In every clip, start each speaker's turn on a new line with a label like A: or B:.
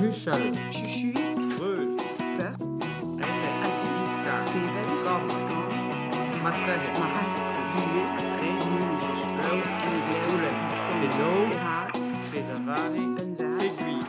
A: Muschel,
B: Chuchu,
A: Röhl,
B: Bert,
A: Iska,
B: Seven,
A: Kafska, Matane,
B: Mahas,
A: Gillet, Tré, Schweu, Boulen, Beno,
B: Gerard,
A: Pesavari,
B: Benra,
A: Aiguille.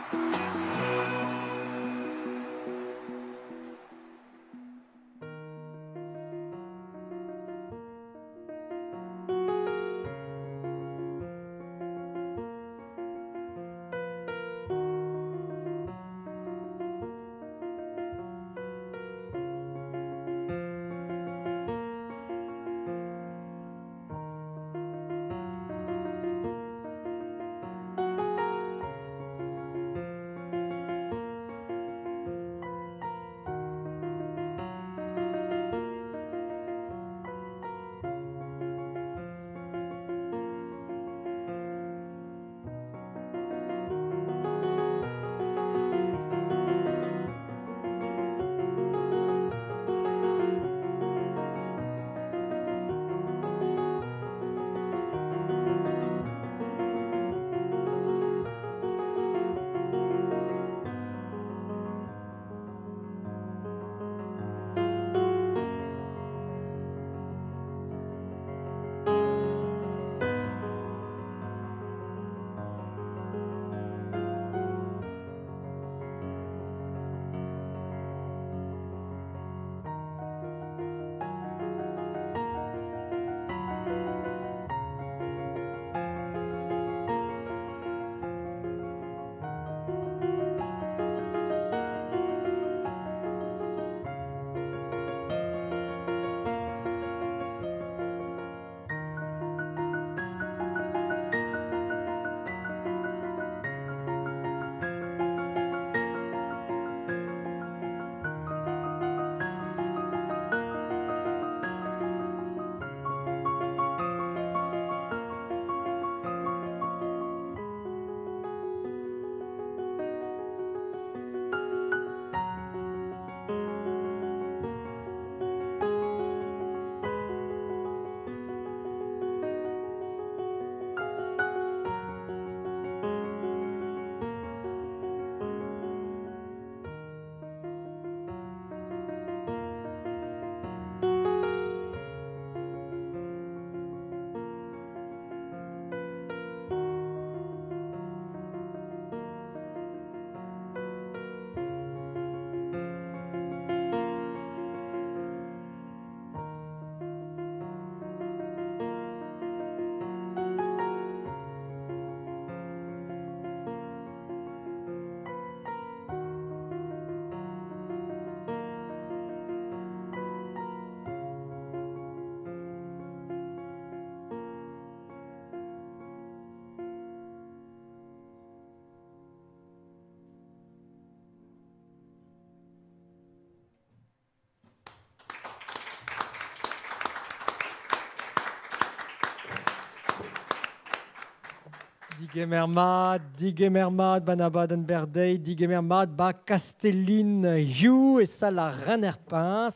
C: Digemermad, Banabaden Berdei, Digemermad, Ba Castellin, Hugh, et ça la Ranerpins,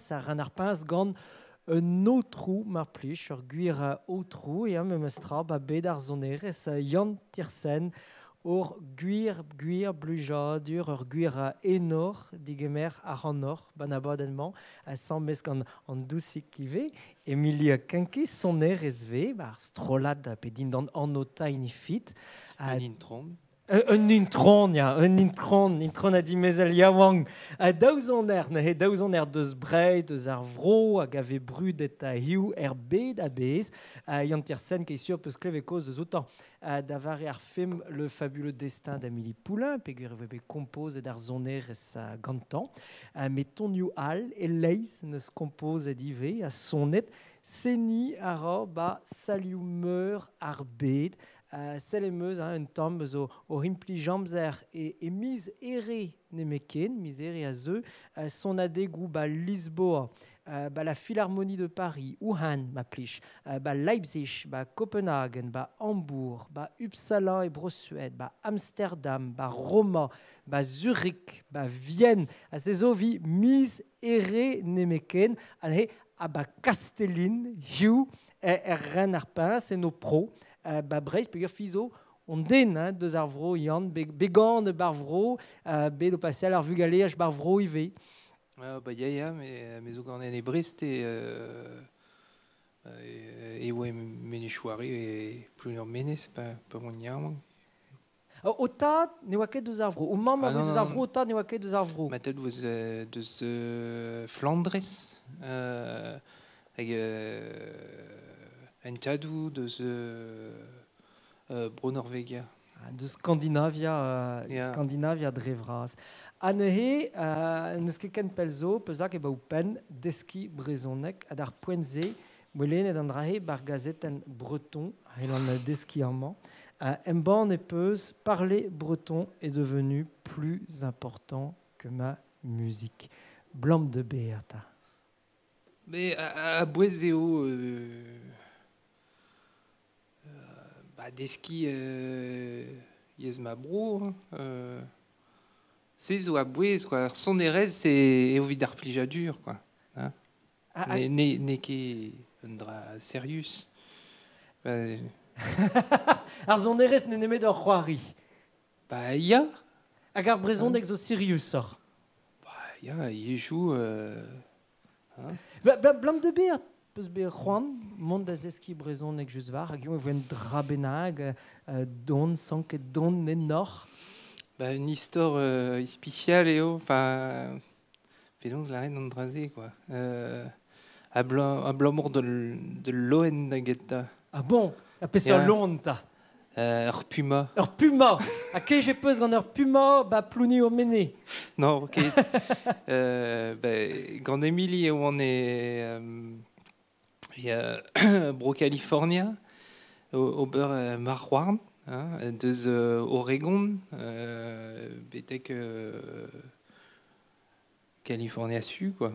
C: gant un autrou, marpli, sur guir autrou, et un memestra, ba bedar zoneres, Jan Tirsen, or guir blujadur, or guir enor, Digemer aranor, Banabadenman, sans mescan en doucic kivé, Emilia Kenki, son RSV, bar strolad pedin dans en otaini fit.
A: Un intron.
C: Un intron a dit mezel yawang. Daouzon deus brei, deus ar vro, hag ave brud et a hiu bed a bez. Yann Tirsen, qui est sûr, peus kleve cause de zoutan. D'avar ar film Le fabuleux destin d'Amélie Poulain, pegur vebe compose d'ar zoner et sa gantan. Mais ton you al, et leis ne se compose dive, à sonnet, seni ara ba saliumeur ar bed. Selemeuse, un tom au rimpli jamzer et mise ere nemeken, mise ere à zeu, son adégou ba Lisboa, la Philharmonie de Paris, Wuhan, ma pliche, Leipzig, Copenhagen, Hambourg, Uppsala et Bruxelles, Amsterdam, Roma, Zurich, Vienne, à ces ovi mise ere nemeken, à Castellin, Hugh, Renarpin, c'est nos pros. Breis pegur fizo on den deus ar vro yann, began de bar vro, bet o passel ar vugale ach bar vro ive.
A: Bah ya, mais zo gant en Brest et ouais menechouari et plus en menes pas mon niam.
C: O tad ne oa ket deus ar vro, o mam
A: Ah,
C: a
A: non,
C: deus ar
A: non,
C: vro, o tad ne oa ket deus ar vro.
A: Ma tête was deus Flandres hag en tadou deus Bro Norvegia.
C: De Scandinavia,
A: Ja.
C: Scandinavia drevras. Anehe, neus ket ken pel zo, peuzak eba ou pen, deski brezonek, ad ar poenze, moelenet an drahe bar gazeten breton, helan deski amant. Emban et peus, parler breton est devenu plus important que ma musique. Blanc de Beata.
A: Mais à Boiseo, bah, des skis, yes ma bro, c'est zo à Boise, quoi. Son erez, c'est au vidar plijadur, quoi. Hein? Ne ket un dra serius.
C: Ar zon erez ne nemet ur c'hoari.
A: Bah, ya.
C: Hag ar brezondeg zo Sirius sor.
A: Bah, ya, il joue.
C: Blanc de Beata. Peus be Juan, mont da zeski brezondeg jus var, hag yon e voen dra benag, don, sanket don nenor.
A: Bah, une histoire spéciale, et enfin. Félons la reine d'Andrasé, quoi. À blanc de l'Oen d'Aguetta.
C: Ah bon, a peus ur lonta.
A: Ur puma.
C: Ur puma. A ke je peus gant ur puma, ba plouni o mene.
A: Non, ok. Gant Emily, on est Bro California, au beurre Marwan, hein, deus Oregon, betek California su, quoi.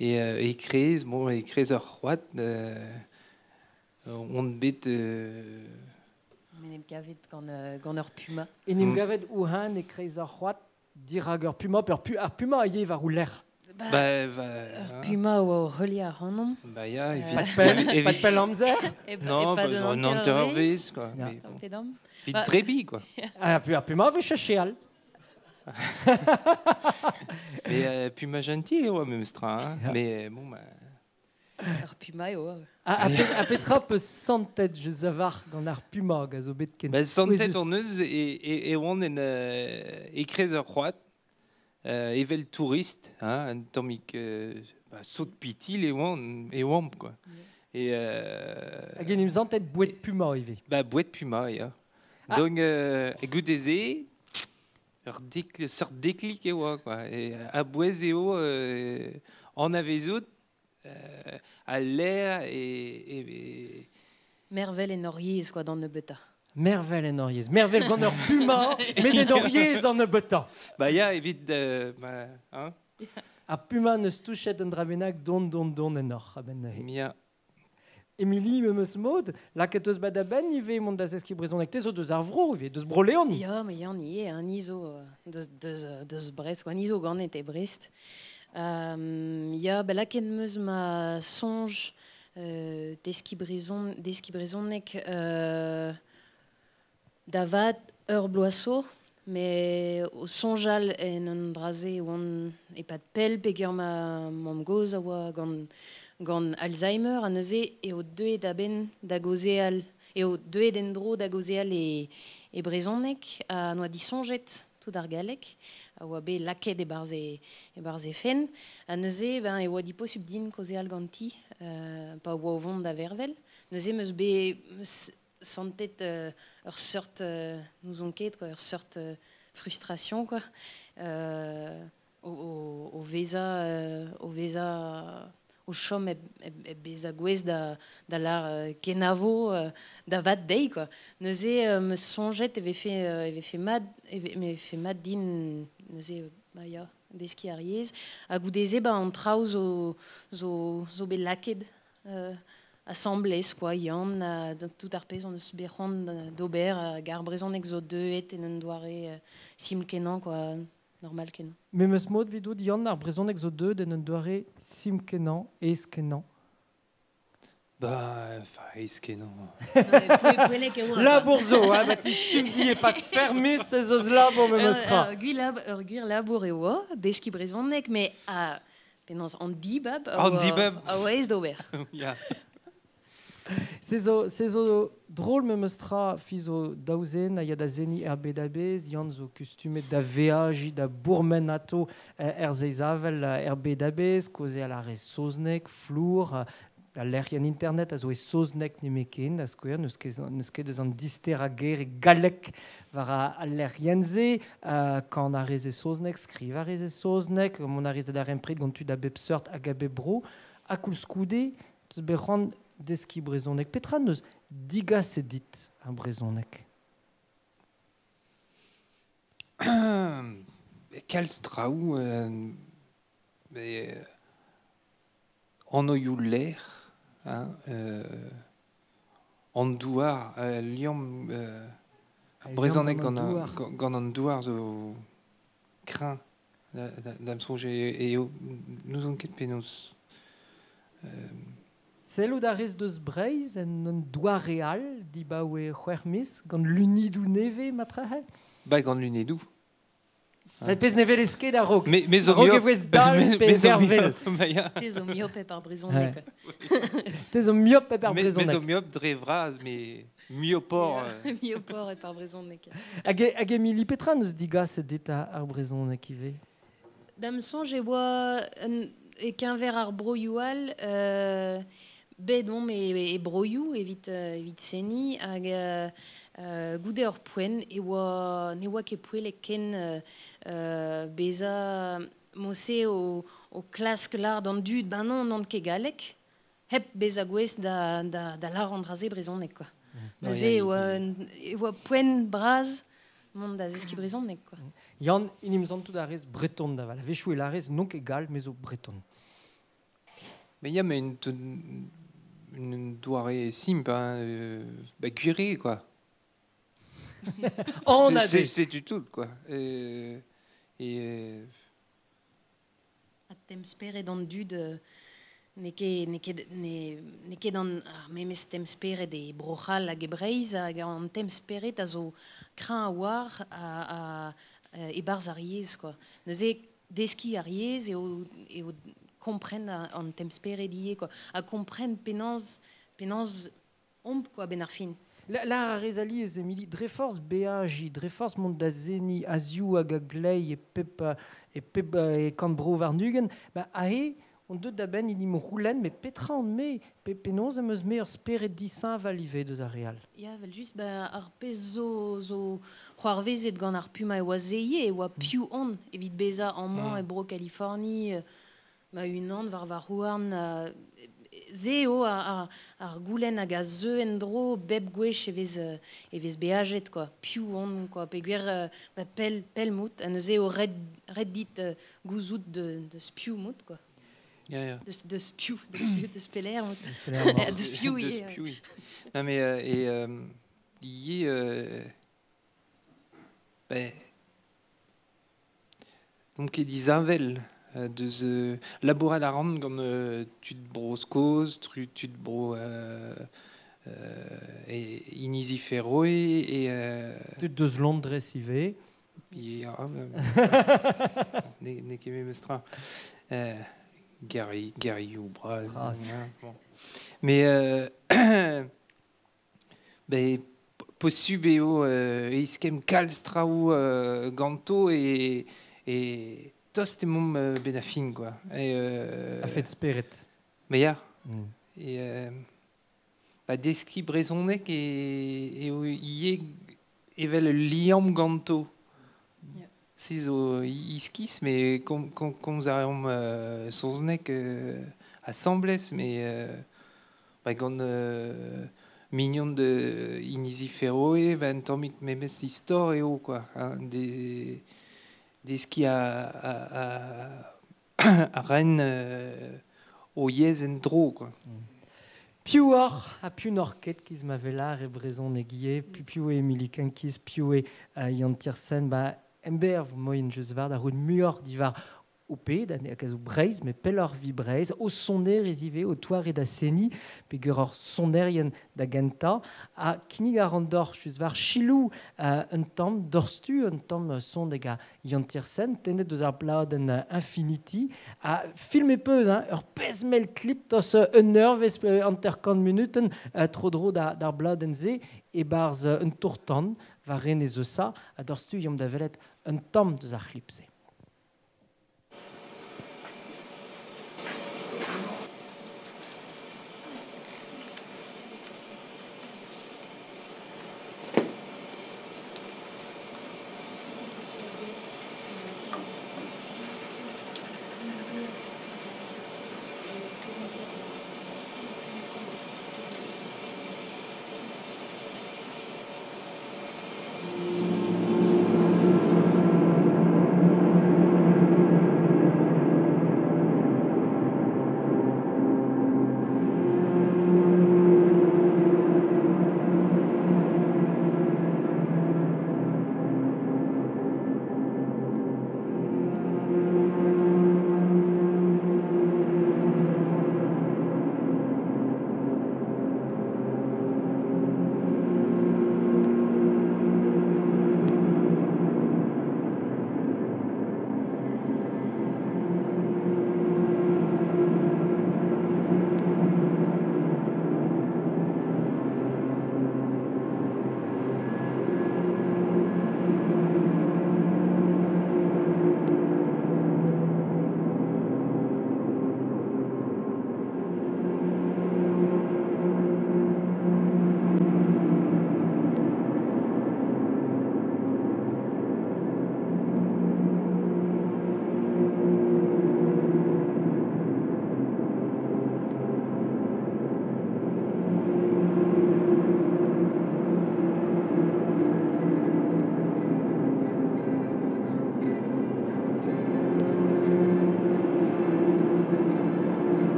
A: Et créez, bon, et créez ur c'hoat, on bet.
B: Men gavet gant ur puma.
C: E nim gavet ou han e kreiz ar c'hoat dirag ur puma, ar puma a ye var ou l'air.
B: Ur puma oa o c'heuliñ ar c'hanom.
A: Bah ya,
C: Pas de pel amzer.
A: non, un antervez, quoi.
C: Ja.
A: Mais bon.
B: Pedam.
A: Vite
B: Bah,
A: trebi, quoi.
C: Ur puma ve checheal.
A: Mais puma gentil, ouais, même stra. Hein.
C: Ja.
A: Mais bon, bah.
B: Ur puma eo.
C: A petra peus santet je zavar gant ar puma gaz o bet ken.
A: Bah, santet
C: pouezus.
A: en eus et on en écrez ur c'hoat, evel touriste, hein, un tomik saut pitil et wamp, quoi. Et
C: Hag enim santet bouet puma ive.
A: bah bouet puma, ya.
C: Ah.
A: Donc goudeze, sort déclic et oa, quoi. Et à Boiseo, en avezout, à l'air et
B: Mervel en oriez, quoi, dans ne beta.
C: Mervel en oriez. Mervel gant ur puma, met en oriez an e beta.
A: bah ya évite hein.
C: Ar puma neus touchet un drabenag don en or. A ben nehe.
A: Mia.
C: Emily me meus mod, laket eus bad a ben ive mont da zeski brezonek te zo deus ar vro, ive deus broleon.
B: Ya, mais yan ie, un iso deus Brest, quoi. Un iso gant et Brest. Ya, ben là ken meus ma sonj deski brezonek davad ur bloasso, mais o sonjal en un draze oan e pat pel pegur ma goz a oa gant Alzheimer a neuze e o deuet da ben da gozeal e o deuet en dro da gozeal e brezonek a noa disonjet tout ar galek a oa be laket e barze fen a neuze ben, e oa dipo subdin kozeal ganti pa oa o vont da vervel neuze meus be santet ur sort nous on ket quoi ur sort frustration quoi o veza o chom e beza gwez da lar kenavo da vat dei quoi neuze me sonjet eve fait mad din neuze ba ya deski ariez a goudeze ba an traoù zo be laked assemblés quoi yann tout ar pezh on eus berc'hant d'ober gar brezonek zo deuet en un doare siml kenan quoi normal kenan.
C: Me meus mod vidout yann ar brezonek zo deud en un doare sim kenan, ez kenan.
A: Bah, enfin, est-ce que non.
C: La bourgeois, hein, Baptiste, tu me dis, pas que fermer ces os-là pour me mostrer.
B: Guir labour e oa, deski brezhoneg, mais penans an dibab,
A: An dibab.
B: a oa ez d'ober.
A: Ja.
C: C'est zo drôle me mostra fizo daouzen a ya da zeni RBDB, yann zo costume da veaji da bourmenato zeizavel RBDB, koze a la re soznek, flour, da l'erian internet a zo e soznek nemeken, da skoer neus ket deus an dister a ger e galek var a l'erienze, kan a reze soznek, skriv a reze soznek, mon a reze da rempred gant tu da bep seurt a gabe bro, a koulskoude, teus bec'han deski brezonek. Petra neus diga se dit ar brezonek?
A: Kalstraou, an oioù l'air, hein, an douar, liam brezonek gant an douar zo krin, d'am soje eo nous on ket penaos.
C: Selo da rez deus breiz en un doar real di ba oe c'hwermis gant l'unidou neve matrahe?
A: Ba gant lunedou.
C: Pez neve l'esket a rog.
A: Mais
C: A rog e vwez dal pe vervel.
B: Te zo miope par brezhoneg.
C: Te zo miop e per
A: Mais
C: brezonek.
A: au miop dre vraz, mais miopor.
B: Miopor e par brezhoneg.
C: Hag Emily Petra neus diga se dit ar brezonek ive?
B: Dam sonj e oa e kenver ar broioal, bet om e broioù evit seni, hag goude ur poen ne oa ket poelek ken beza mosse o klask lar d'an dud, ben non, n'an ket galek, hep beza gwez da lar an draze brezhoneg, quoi. Naze e oa poen braz, mont da zeski brezhoneg, quoi.
C: Yann, inimzant tout a rez breton da val. Vechou e la rez non ket gal, mais o breton.
A: Mais il y a une doirée simple, hein, bah, cuirée, quoi.
C: On a des...
A: C'est du tout, quoi.
B: A temsperet d'an dud ne ket an ar memes temsperet e brochal hag e breiz hag an temsperet a zo krin a war e barz ar yez, quoi. Neuze deski ar yez eo kompren an temsperet ie, quoi. A kompren penaz omp, quoi, ben ar fin.
C: La rezali ez Emily, dre forz beaji, dre forz mont da zeni, aziou hag a glei e kant bro var nugen, ba ahe, on deud da ben inim roulen, mais petra an me, penoz em eus me ur speret disin valive deus ar real.
B: Ya, vel just, ar pez zo c'hoarvezet gant ar puma e oa zeie, e oa piou on, evit beza an man e bro Californie, ma un an var houarn, zeo ar goulenn hag a zeu en dro bep gwech evez beajet, quoi. Piou on, quoi. Peguer pel mout, an eus eo red dit gouzout de spiou mout, quoi.
A: Ja.
B: De spiou, de speler mout. De spiou,
A: oui. Non, mais il y a... donc, il dit Zavel. Deus labourat a ran gant tud bro skoz, tud bro inizi ferroe
C: Tud deus Londres ive.
A: Ya, ne ket me mestra. Gary ou braz. Bon. Mais possu beo eiskem kalstraou ganto et tost mom ben a fin, quoi.
C: A fait spirit.
A: Mais ya. Et deski brezonek e ie evel liam ganto. Si zo iskis, mais kom zareom soznek assemblez, mais gant mignon de inizi ferroe, ben tormik memes histor eo, quoi. Hein, deski a ren o yez en dro, quoi.
C: Piou a piou norket kiz ma velar e brezonek ie, piou e Emily Kankis, piou e Yann Tiersen, ember moyen jeus var da roud muor divar au pays, à Breiz, mais pelor vi Breiz, au sonner résivé, au toire da seni, pegur sonnerien da genta, a kinig a randor, just var chilou, un tam dorstu, un tam sondega yantirsen, tenet deus ar bladen Infinity, a filme peus, ur pezmel clip dos un heure, ves anterkant minuten, tro dro d'ar bladen ze, e barz un tourtan, va rene zo sa, a dorstu yom da velet un tam deus ar clip ze.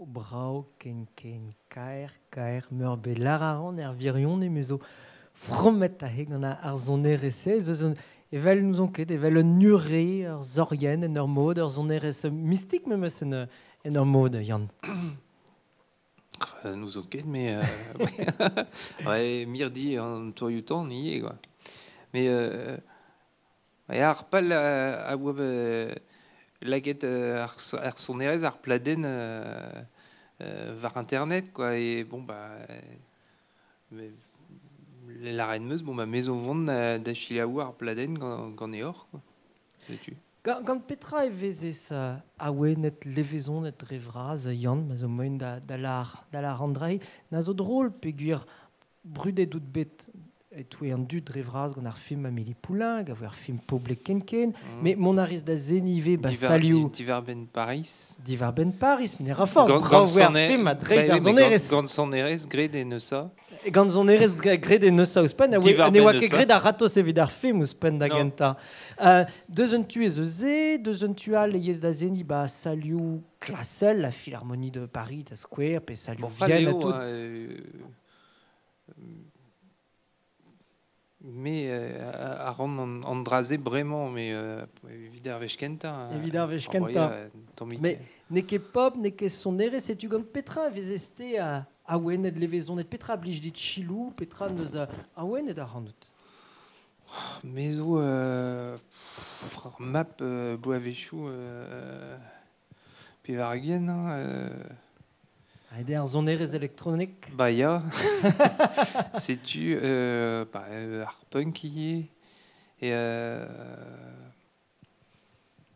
C: Brau, ken, kaer, meurbe lararan, virion, mezo, fromet a heg an ar zonerese, evel nous on ket, evel un nuré, ur zorien, en ur mod, ur zonerese mystique, même en ur mod, Yann.
A: Nous on ket, mais ouais, mirdi en toyutan, ni est, quoi. Mais ar pal a oa laget ar sonerez ar pladen var internet, quoi. Et bon, bah, la reine meuse, bon, bah, maison vond da chilaou ar pladen gant e hor, quoi. Sais-tu?
C: Gant petra e vezez a oe net levezon net revraz, Yann, ma zo moin da lar andrei, na zo drôle peguir brudet dout bet et tout en dud revraz gant ar film Amélie Poulain, gav ar film Poblet Kenken, mais mon ariz da zenive ba saliou
A: Divar ben Paris.
C: Divar ben Paris, mais ra force bravo ar film a dreiz ar zonerez.
A: Gant sonerez gred e neusa.
C: Gant on erez gred en eus auspen,
A: Divar
C: ne oa
A: ben
C: ket
A: eus,
C: gred a ratos evit ar film ouspen da
A: Non.
C: genta. Deus un tu ez eus deus un tu al eiez da zeni ba salioù klasel, la Philharmonie de Paris, ta Square, pe salioù
A: Bon,
C: Vienne, a
A: Léo,
C: tout.
A: mais à rendre en drasé vraiment, mais évidemment avec Kenta.
C: Evit ar vech kenta. Mais ne ket pop, ne ket son erez, setu gant petra a vez este a ouenet levezonet, petra a blij dit chilou, petra neus a ouenet a randout.
A: Mais où map Boavechou puis Vargien
C: A ede ar zon erez elektronik.
A: bah ya sais-tu art punk y est et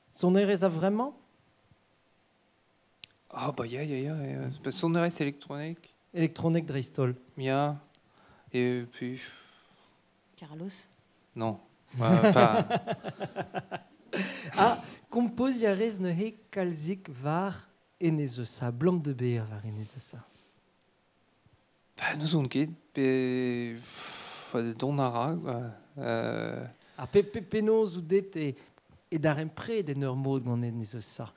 C: Son erez a vraiment
A: ah bah ya son reste électronique
C: elektronik dreistol.
A: ya et puis
B: Carlos.
A: non enfin
C: Kompoz yarez ne he kalzik var enezeusa, blom de beer var enezeusa.
A: bah nous on ket pe donara quoi
C: A penoz ou det e dar empre den ur mod gant enezeusa.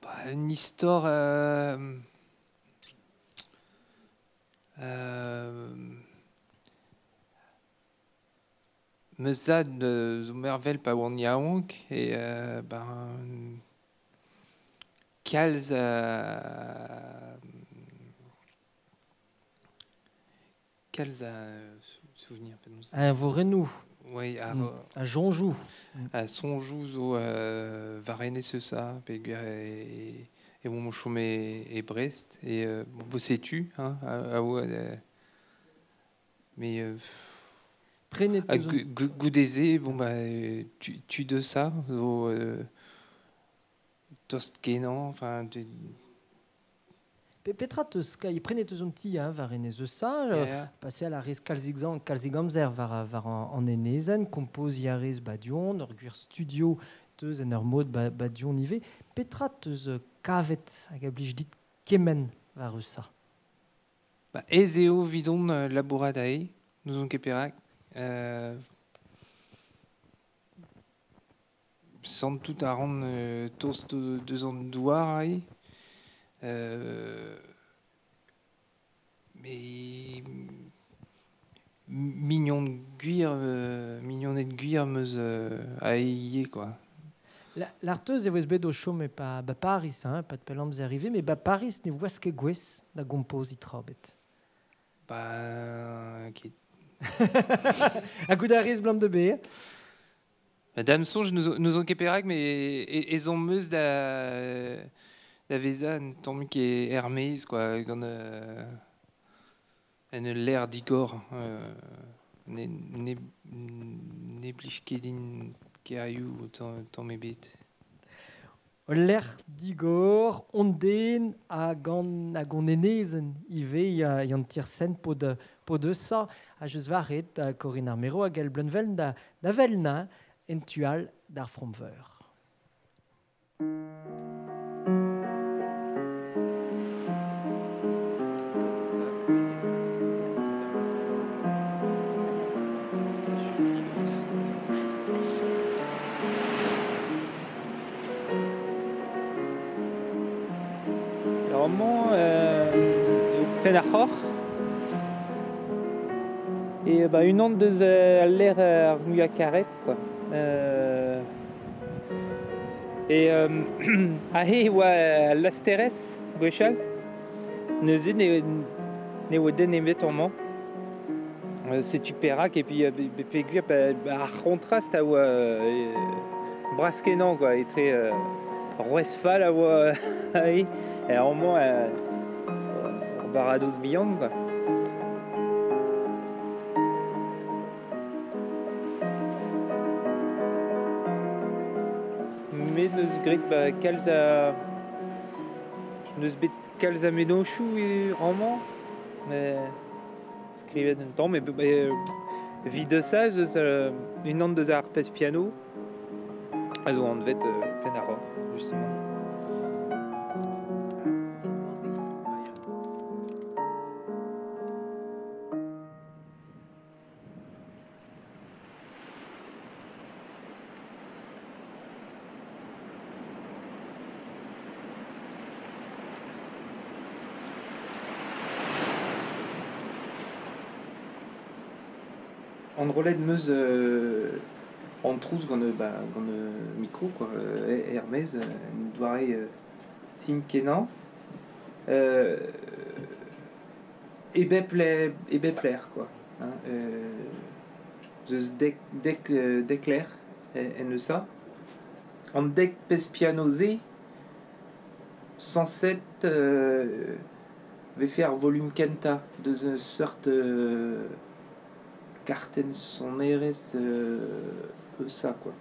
A: bah, une histoire meuzad zo mervel pa oan yaouank et ben kalz souvenir pas nous
C: Un vorenou,
A: oui
C: a jonjou.
A: à sonjou zo varene ce ça peguer et mon chaume et Brest et bon sais-tu hein mais
C: Prenet
A: à
C: eus
A: Goudézé, bon bah tu de ça au tost kenan enfin
C: petra teus ka, prenet eus un ti var enezeusa,
A: yeah.
C: passer à la res kalzigamzer var an enezen, kompoz yarez badion, ur gwir studio teus en ur mod badion nive. Petra teus kavet hag a blij dit kemen var eus sa.
A: Bah, ezeo vidon laboradae nous on keperak sans tout à rendre toast 2 ans de douar mais mignon de guir meuse à ayé quoi.
C: L'arteuse e bet o chom e pa Paris, hein, pas de pelamz arrivé, mais Paris ne voit ket gwez da gompoz i trabet.
A: Bah qui
C: A gout a rez blam de beer.
A: Madame Songe nous ont keperak mais ils ont meuse la vesa tant qui est Hermès quoi quand en l'air d'Igor ne blij kedin keriou tant mes bêtes.
C: L'air d'Igor, onden a gant enezen ive y'an tirsen po de sa. A jeus varet Corinne Armero hag el blenvel da velna en tual d'ar fromveur.
A: Normalement, pen ar c'hoc'h et une onde de l'air ar muiañ karet quoi. Et ahe oa lasterez gwechal neuze ne oa den emet orman. C'est perak et puis peguir ar contraste a oa braskenan quoi et très Roesfal a oa et orman barados bihan quoi. Mais neus grit kalz a neus bet kalz a menochou e roman mais skrivet un temps mais vid de ça une onde deus ar pez piano a zo an vet pen ar oc'h justement. On relève meuse en trousse gant micro quoi, Hermès, une doirée sim kenan. Et bepler quoi. Hein, deus decler en ça. En dec pespianose 107 ve faire volume kenta de une sorte carten son RS ça quoi.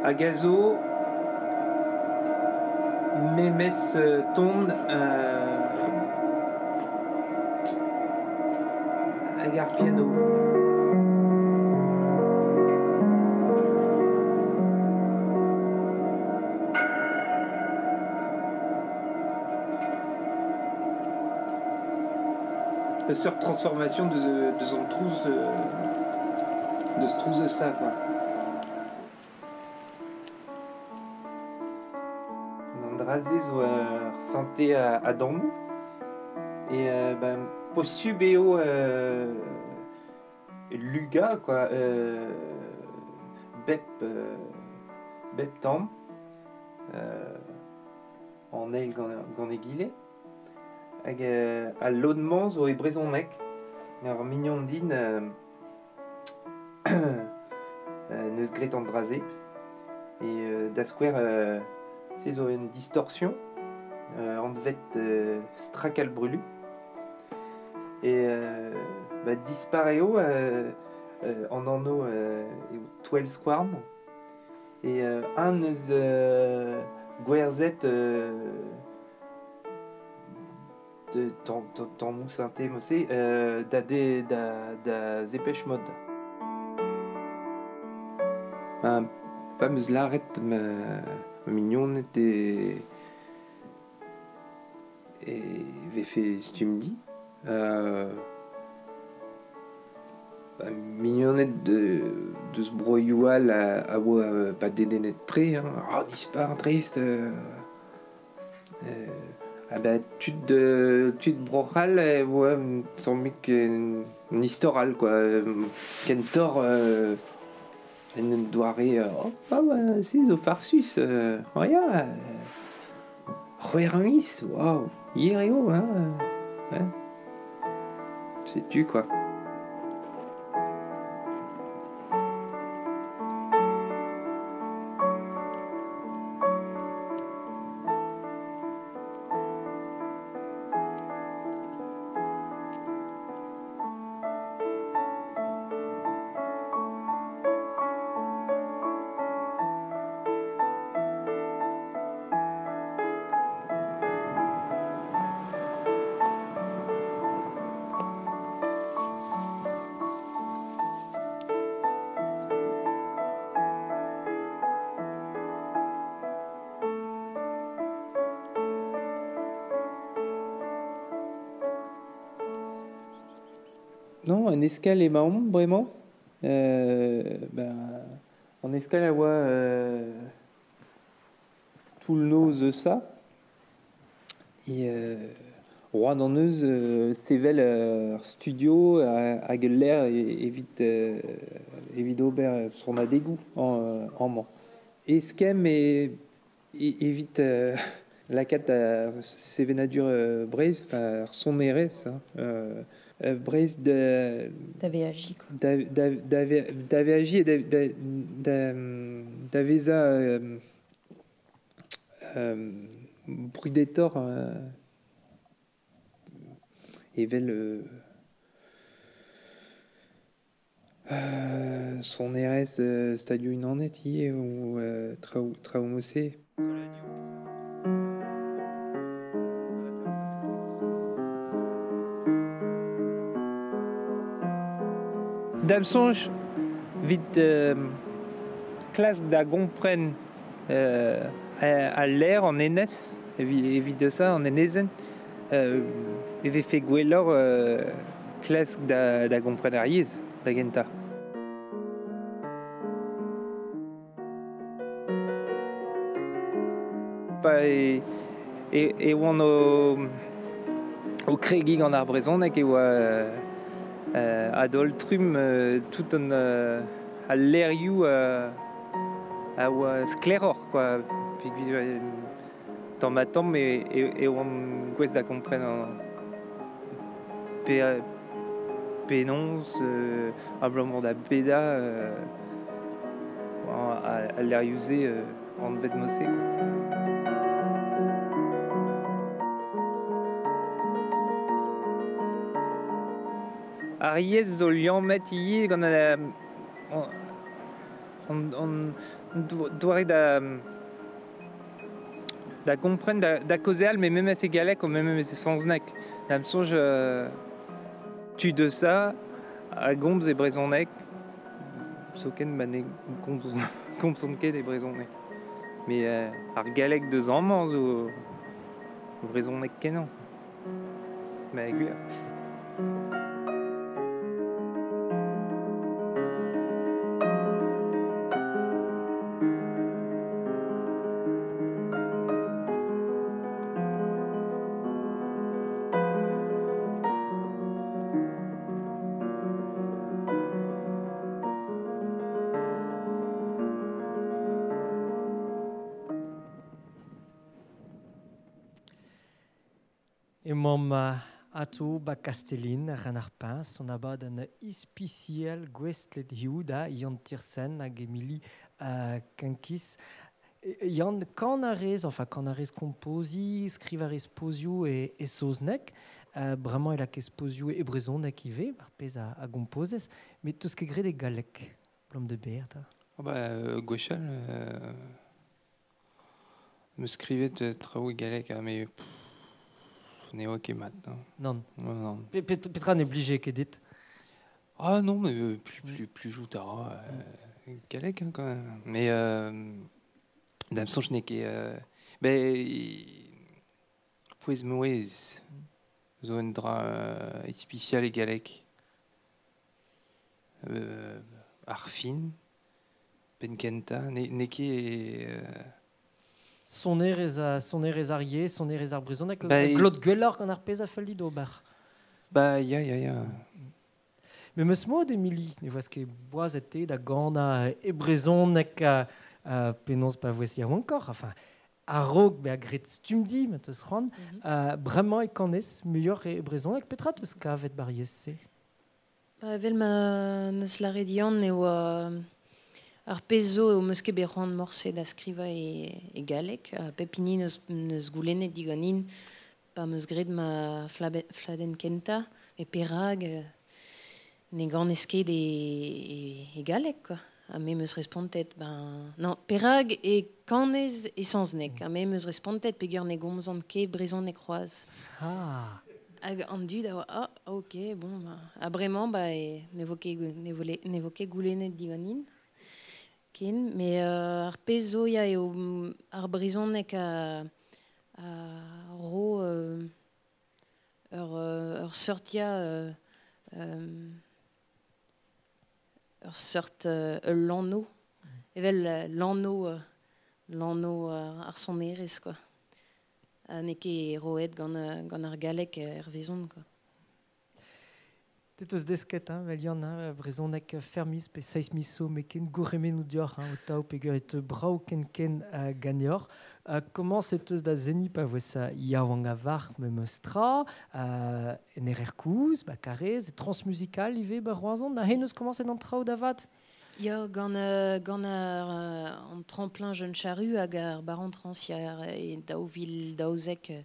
A: A gazo memes ton agar piano. Sur transformation de son trousse de ce trousse de ça quoi. Andrasé zo santé à dormi et possibéo Luga quoi bep tam en aile gant egile hag a lodman zo e brezon mek ar mignon din neus gret Andrasé et da skouer c'est une distorsion en vet strakal brulu et dispareo en anno e 12 squarn et un eus gwerzet de tant moussinté mossé da zepech mod pas meus laret mignon et ve fait stumdi mignonnet de ce broyoual à pas dédenet très hein. Oh dispar triste tud brochal ouais son mic une historal quoi kentor en doare c'est zo farsus rien Roeranlis, waouh, Yéréo, hein, ouais. Sais-tu quoi. Non, en escale et marron, vraiment. En escale, à tout le nose ça. Et roi dans neuse, Sevel studio à l'air évite aubert son a dégoût en man. Eskem et évite la cat à Sevenadur Braise, enfin son RS. Braise
B: T'avais agi quoi.
A: D'avait agi et d'aveza Brudetor et vel son RS stadio une annette ou traumosé. D'absonge vite classe da gompren à l'air en NS évite de ça en NSN et fait gwellor classe da gompren ariez da genta pas et on au Craigie gant ar brezhoneg e oa adoltrum tout an a lerioù a oa skleroc'h, quoi. Tamm ma tamm e oan gwez da kompren penons ablamant da beda a lerioù-se an vet mose. Ar yezh zo liammet ivez gant on doare da kompren da kozeal mais memez e galek o memez e saozneg. Am soñj tu de ça a gomz e brezhoneg so ken ne kompson ket e brezhoneg. Mais ar galek deus amañ zo brezhoneg kenañ. Ma gwir.
C: Et mon ato ba Castellin ran ar pinz, on abad an ispiciel gwestlet hiou da Yann Tiersen hag Emily Kankis. Yann kanarez, enfin kanarez komposi, skrivarez pozio e saozneg, bremañ e lakez pozio e brezhoneg ive, ar pez a gompozez, met teus ket gret e galek, blom de ber da.
A: Gwechal, me skrivet traoù e galek, mais ne oa ket mat.
C: Non.
A: Non.
C: Petra ne blije ket dit.
A: Ah non, mais plus jout a galek quand même. Mais d'am sonj ne ket pouez mouez zo en dra especial e galek ar fin penkenta ne ket
C: Sonerez ar ye, sonerez ar brezhoneg, glod gwelloc'h gant ar pez a fel dit ober.
A: Ya.
C: Me meus mod, Emily, ne voaz ket boazet te da gant e brezhoneg penons pa voez ya wankor, enfin, a rog be a gret stumdi, ma teus ran, bremañ e kanez, muioc'h e brezhoneg, petra teus kavet bar yez se?
B: Vel ma neus lare dian e oa ar pezo eo meus ket bet c'hoant morse da skriva e galek. Pepini neus goulennet diganin, pa meus gret ma fladen kenta e perag ne ganez ket e galek, quoi. A me meus respontet, non, perag e kanez e saozneg. A me meus respontet peogwir ne gomzant ket brezhoneg c'hoaz. Hag an dud a oa, ok, bon, a bremañ ne vo ket goulennet diganin. Mais ar pezo ya eo ar brezhoneg a ro ur sortia ur sort lanno. Evel lanno ar sonerez, quoi. Ne ket roet gant ar galek er vezon, quoi.
C: Teus desket, vel Yann, brezhoneg fermiz pe 6 miso me ken gouremenoù dioc'h, o tao peogwir et brao ken gagnor. Comment c'est teus da zeni pa voez yaouang a var me meus tra, en er kouz, karez, transmusical ive ba roazon, na hen eus comment c'est d'an trao da vat?
B: Ya, gant an tremplin jeune charru hag ar baran transiar e daouvil daouzek,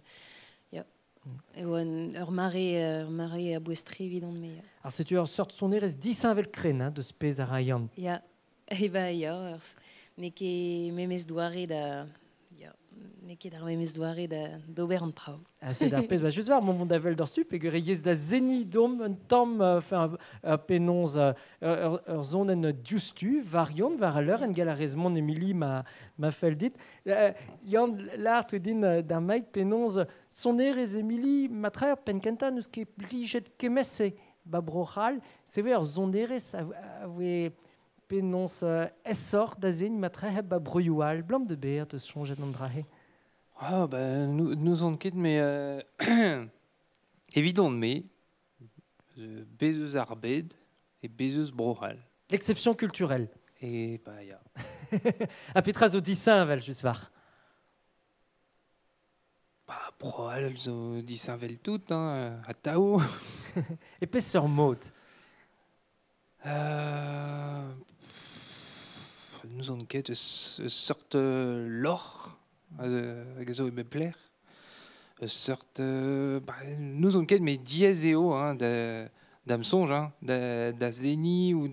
B: et ur mare a bouestre evidon me.
C: Alors c'est ur sort sonerez disañvel kren, de spez ar Yann.
B: Ya, ya, ne ket memez douare da... Ne ket ar memez douare d'ober an trao.
C: C'est d'ar pez, just war, mon davel d'ar stup, e yez da zeni dom, un tamm, penons, ur zonen diustu, var Yann, var a l'eur, en gal a rezmon Emily ma fel dit. Yann, l'art din d'ar maik penons, sonerez Emily, ma traer penkenta, neus ket plijet kemese, ba brochal, sewe ur zonerez a voe penons essor da zeni, ma traer ba broioal, blam de ber, teus sonjet an drahe.
A: Nous on ket, mais Évident, mais Bezeus Arbed et Bezeus Brohal.
C: L'exception culturelle.
A: Et bah, ja.
C: A petra zo dissin, vel, just var.
A: Bah, Brohal, zo distinvel tout, hein, à Tao.
C: Et pez sur mot.
A: Nous on ket sorte l'or, hag zo me plaire. Sorte, bah, nous on ket mais dièse eo, hein, d'am songe, hein, da Zeni ou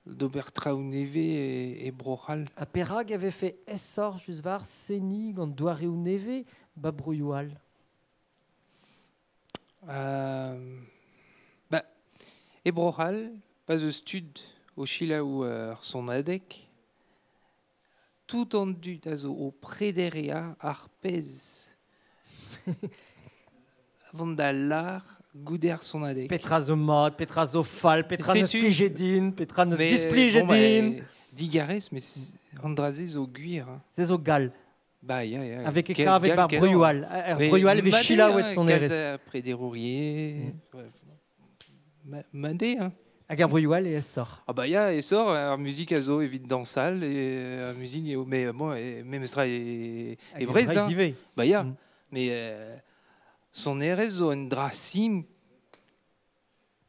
A: d'Obertrau Neve et Brohal.
C: A perag avait fait essor, just var, seni, gant doare ou neve, ba brouilloual.
A: Bah, et Brohal, pas de stud au Chila ou son adek, tout endu d'azo au préderea arpez. Vandallar, gouder son adek.
C: Petra zo mod, petra zo fal, petra
A: Sais-tu-
C: neus plijedin, petra neus
A: Mais,
C: displijedin.
A: bon, bah, Digares, mais Andrazé zo guir. Hein.
C: C'est zo gal.
A: Bah, ya.
C: Avec écran avec bar brouilloual. Brouilloual avait chila ou et son eres.
A: Après des rouriers. Madé, hein.
C: Hag ar brouilloual et essor.
A: Ah bah ya, et sort, la musique a zo évite dans salle, et la musique, mais bon, même sera et vrai, ça. Bah ya,
C: Mm.
A: mais son RS zo un dracim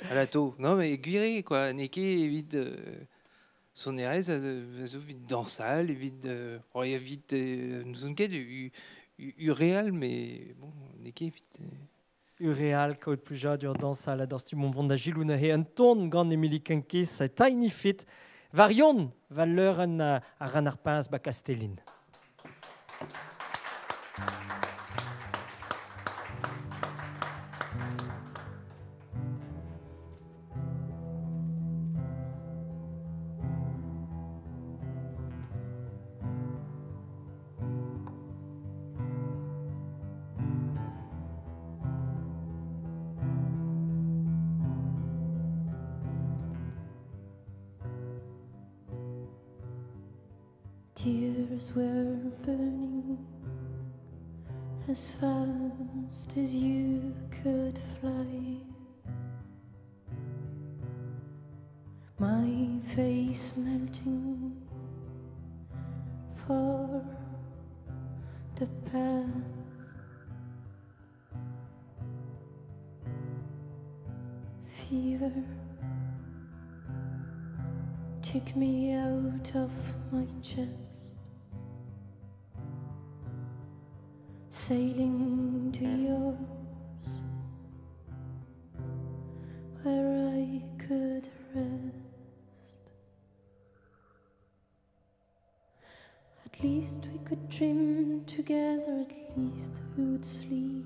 A: à la taux. Non, mais guiré, quoi, neke évite son RS a zo vite dans salle, évite, oh, il y a vite, nous on quête du réel, mais bon, neke évite.
C: Ureal, kaout pluja, dur dans ça, la dorstu mon vond agil ou na he un ton, gant Emily Kenkis, sa tiny fit. Varion, valeur an a ran ar pinz ba Castellin.
D: Tears were burning as fast as you could fly. My face melting for the past. Fever took me out of my chest. Sailing to yours, where I could rest. At least we could dream together, at least we would sleep.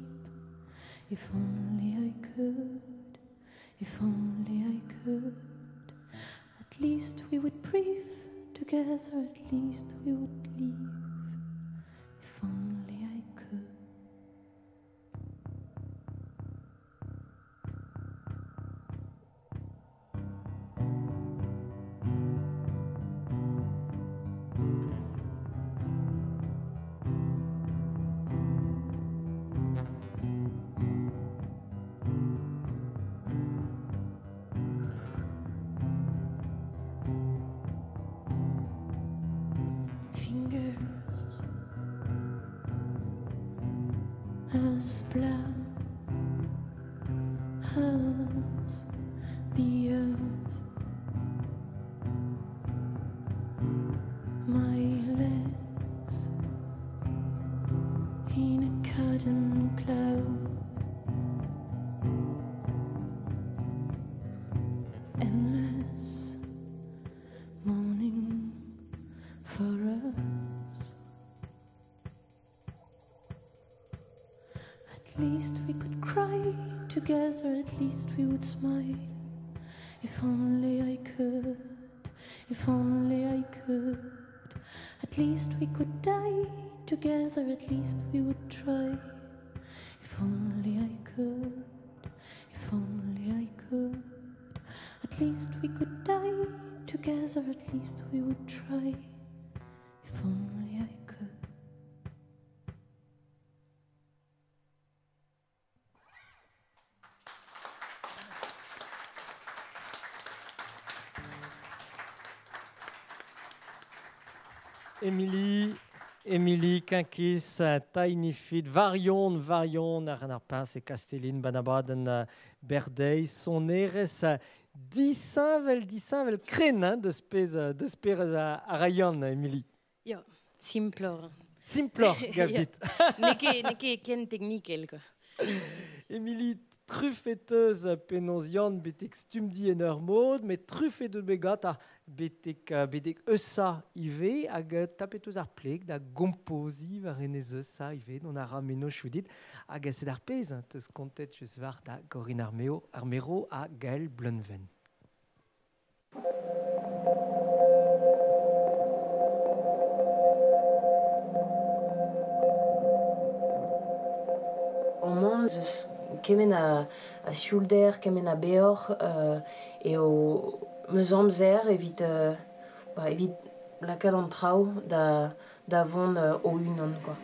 D: If only I could, if only I could. At least we would breathe together, at least we would leave. If only I could. Fingers as black as the earth. My legs in a cotton cloud. Endless morning for us. At least we could cry together, at least we would smile. If only I could, if only I could. At least we could die together, at least we would try. If only I could, if only I could. At least we could die together, at least we would try. If only I could.
C: Émilie, Kinkis, Tiny Feet, Varion, Arnarpin, c'est Castelline, Banabaden, Berdei, son eres, disavel, crène, hein, de spez à Rayon, Émilie.
B: Ja, simplor.
C: Simplor, Gabit.
B: Neke ken technique, quoi.
C: Émilie, truffeteuse penosian, betek stumdi en ur mod, mais truffet de begata, betek eusa ive, hag tapeteuse ar pleg, da gomposi var enez eusa ive, non a rameno choudit, hag a sed ar pez, teus kontet jus var da Gorin Armero a Gaël Blunven.
B: Au moins, kemen a siulder, kemen a beor, eo meus amzer evit lakad an trao da vont o unan, quoi.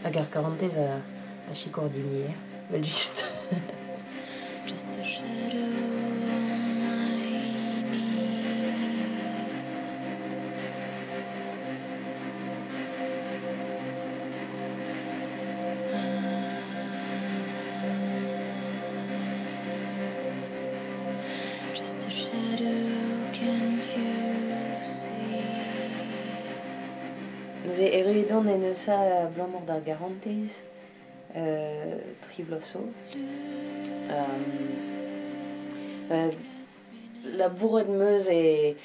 B: Hag ar karantez a chikordini, bel just.
D: Just a shadow on my knees. Just a shadow, can't you see?
B: Neuze eruedon en eusa blammour da garantez, tribloso. La bourre de meuse et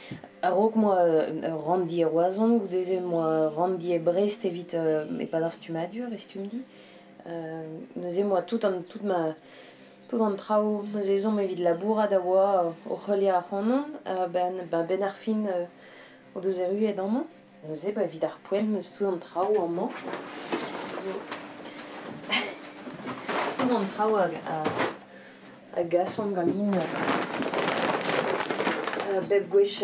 B: arok moi randi e oazon ou des moi randi e Brest évite mais pas d'ars tu m'adur et tu me dis nous moi tout en trao nous aison évite la bourre d'awa au relia honon ben arfin au deux rue et dans moi nous bah évite arpoen nous tout en trao en moi tout en trao a gason gamine beb gwech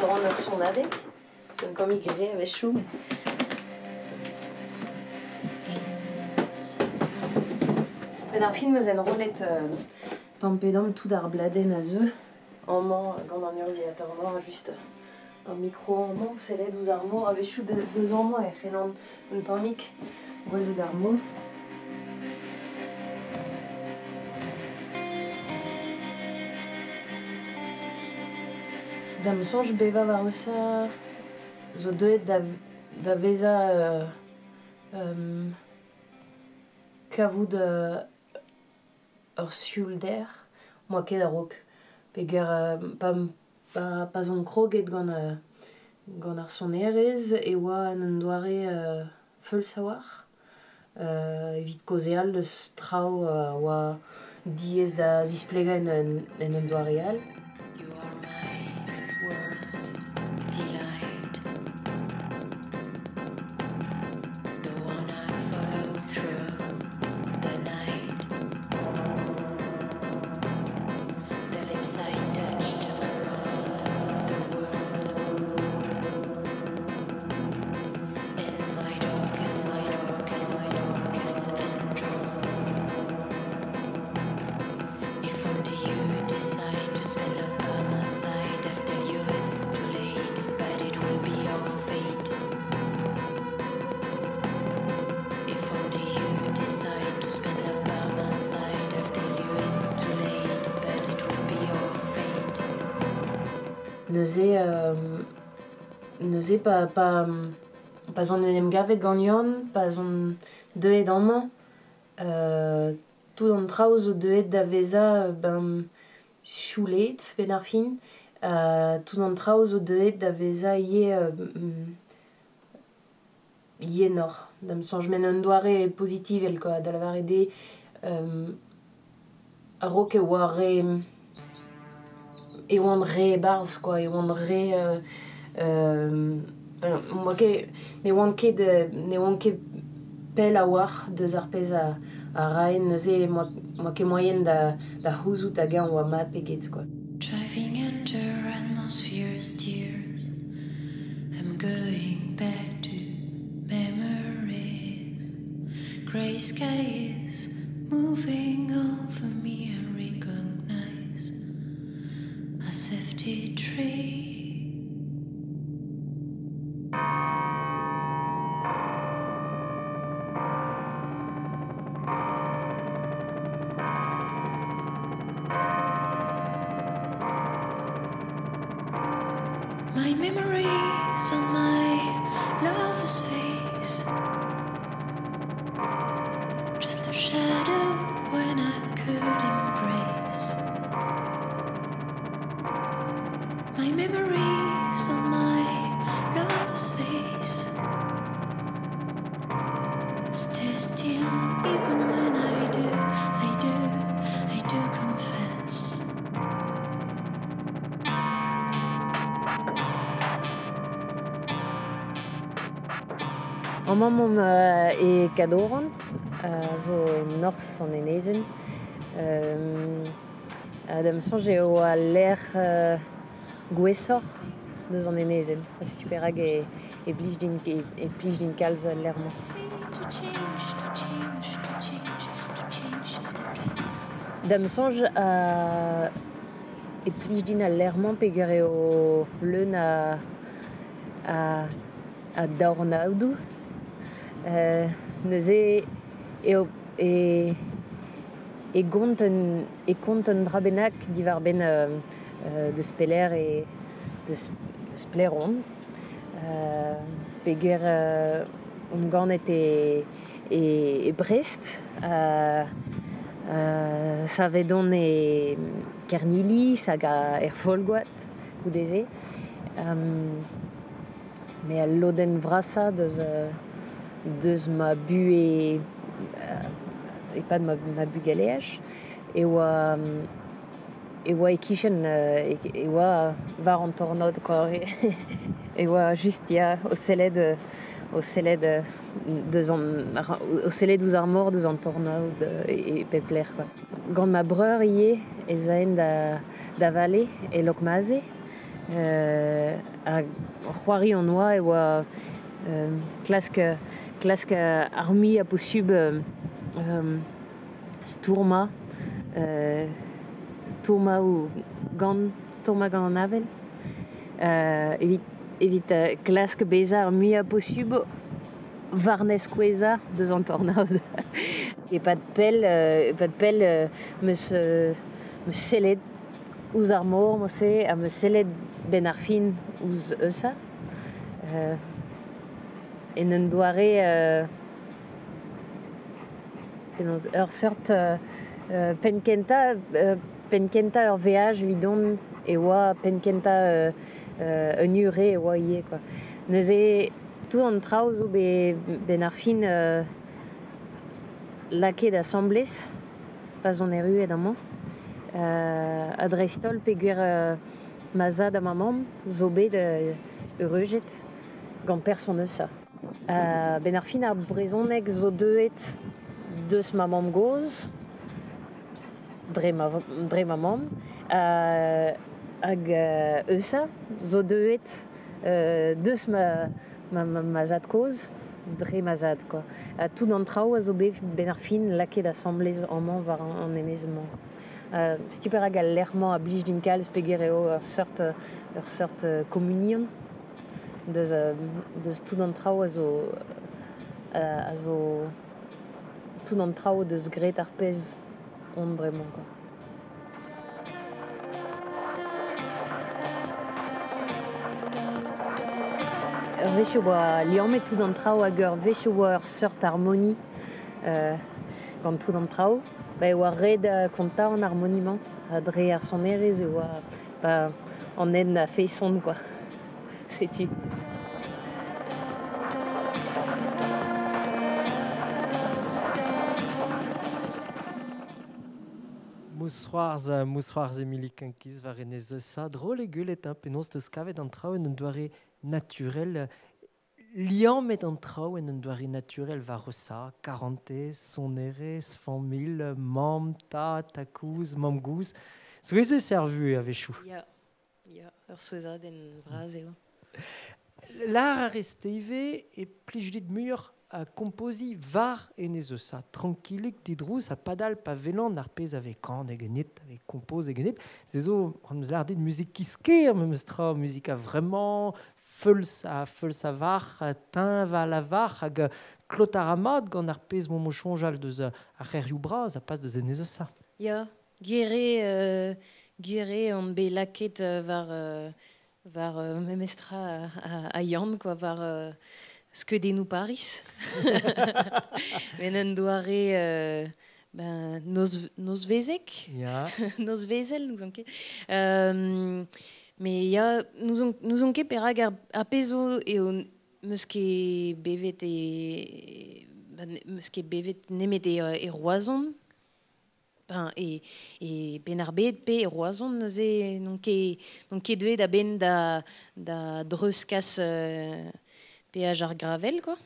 B: ran ur son adek son kom igre avec chou ben ar film eus en rolet tampedam tout ar bladen a zeu en man gant an urziator man juste un micro en man sellet ouz ar mor avec chou deux an man e c'henan un tammik gwelet ar mor. Dam sonj beva war eusa zo deuet da veza kavout ur siulder moa ket a-raok peger pa zon kroget gant ar sonerez e oa en un doare feul sawar evit kozeal deus trao oa diez da zisplega en un doare all. Neuze pas zon en gavet ganyan, pas zon deuet amman. Tout an traoù zo deuet da veza choulet ben ar fin. Tout an traoù zo deuet da veza ie nor. Dam sanj men un doare positiv el quoi, da la varede a-raok e oa re... E oan re barz, quoi, e oan re... ne oan ket pel a war deus ar pez a raen neuze moa ket moyen da houzout hag an oa mat peget, quoi.
D: Driving under atmosphere's tears, I'm going back to memories. Grey skies moving over me and recognize.
E: 50 tree.
D: memories on my lover's face, just a shadow when I could embrace. My memories on my lover's face, stay still even when I do confess.
B: Maman e kadoran, zo nors an enezen. Dem sonje eo a l'air gwesor deus an enezen. Si tu perag e blij din kalz l'airman.
D: To change the past.
B: Dem sonj e plij din al l'airman peogwir eo leun a daornaoudou. Neuze e gont un drabenak diwar ben deus peler e deus pleron. Peogwir ganet e Brest. Savedon e Kernilis hag er folgoat goudeze. Me al loden vrasa deus ma bu e pad ma bu galéaj. E oa e kichen e oa var an tornod e oa just o seled ouz ar mor deus an tornod e pepler. Gant ma breur ie e zaen da vale e lokmaze. A c'hoari an oa e oa klask armi a posub stourma ou gant an avel. Evit klask beza armi a posub varnez kweza deus an tornod. E pad pell meus sellet ouz ar mor, mose, a meus sellet ben ar fin ouz eusa. En un doare ur sort penkenta ur veaj vidon e oa penkenta un ure e oa ie. Neuze tout an traoù zo ben ar fin laket assemblez, pas on eru ed amañ. A dreistol peogwir ma zad a ma mam zo bet eurejet gant person eusa. Ben ar fin ar brezonek zo deuet deus ma mam goz, dre ma mam, hag eusa zo deuet deus ma zad koz, dre ma zad. Tout an traoù a zo bet ben ar fin laket assemblez amañ war an enezement. Si tu perag al l'airman a blij din kalz peogwir eo ur sort communion deus tout an traoù a zo tout an traoù deus gret ar pez on bremañ. Ur vechio oa liammet tout an traoù hag ur vechio oa ur sort harmoni gant tout an traoù. E oa red konta an harmoniment, a dre ar sonerez e oa an en a feson, quoi. Setu.
C: Moussoirs Emilie Kinkiz var enez sa drôle e gulet penaos deus kavet an traoù en un doare naturel. Liam met an traoù en un doare naturel var eusa, karantez, sonerez, famil, mam, takouz, mamgouz. Souez eus servu a vechou.
B: Ya, ur souezad en vraz eo.
C: L'art a resteive e plij dit mur a kompozi var enez eusa. Tranquillik didrous a padal pa velan ar pez ave kant egenet, ave kompoz egenet. Se zo, an eus l'art dit musik kisker, meus tra musik a vraiment feuls a var, tin val a var, hag klot ar amad gant ar pez momo chonjal deus ar c'herioù braz a pas deus enez eusa.
B: Ya, gere on be laket var memestra à Yann, quoi, var ce que des nous Paris. Mais n'en doare ben, nos vezek,
C: Ja.
B: nos vezel, nous onke. Mais ya, nous onke perag a peso et on meus ket bevet e meus ket bevet nemet e roazon. Ben, et benarbet pe roazon neuze non ket dwe da ben da dreuskas péage ar gravel, quoi.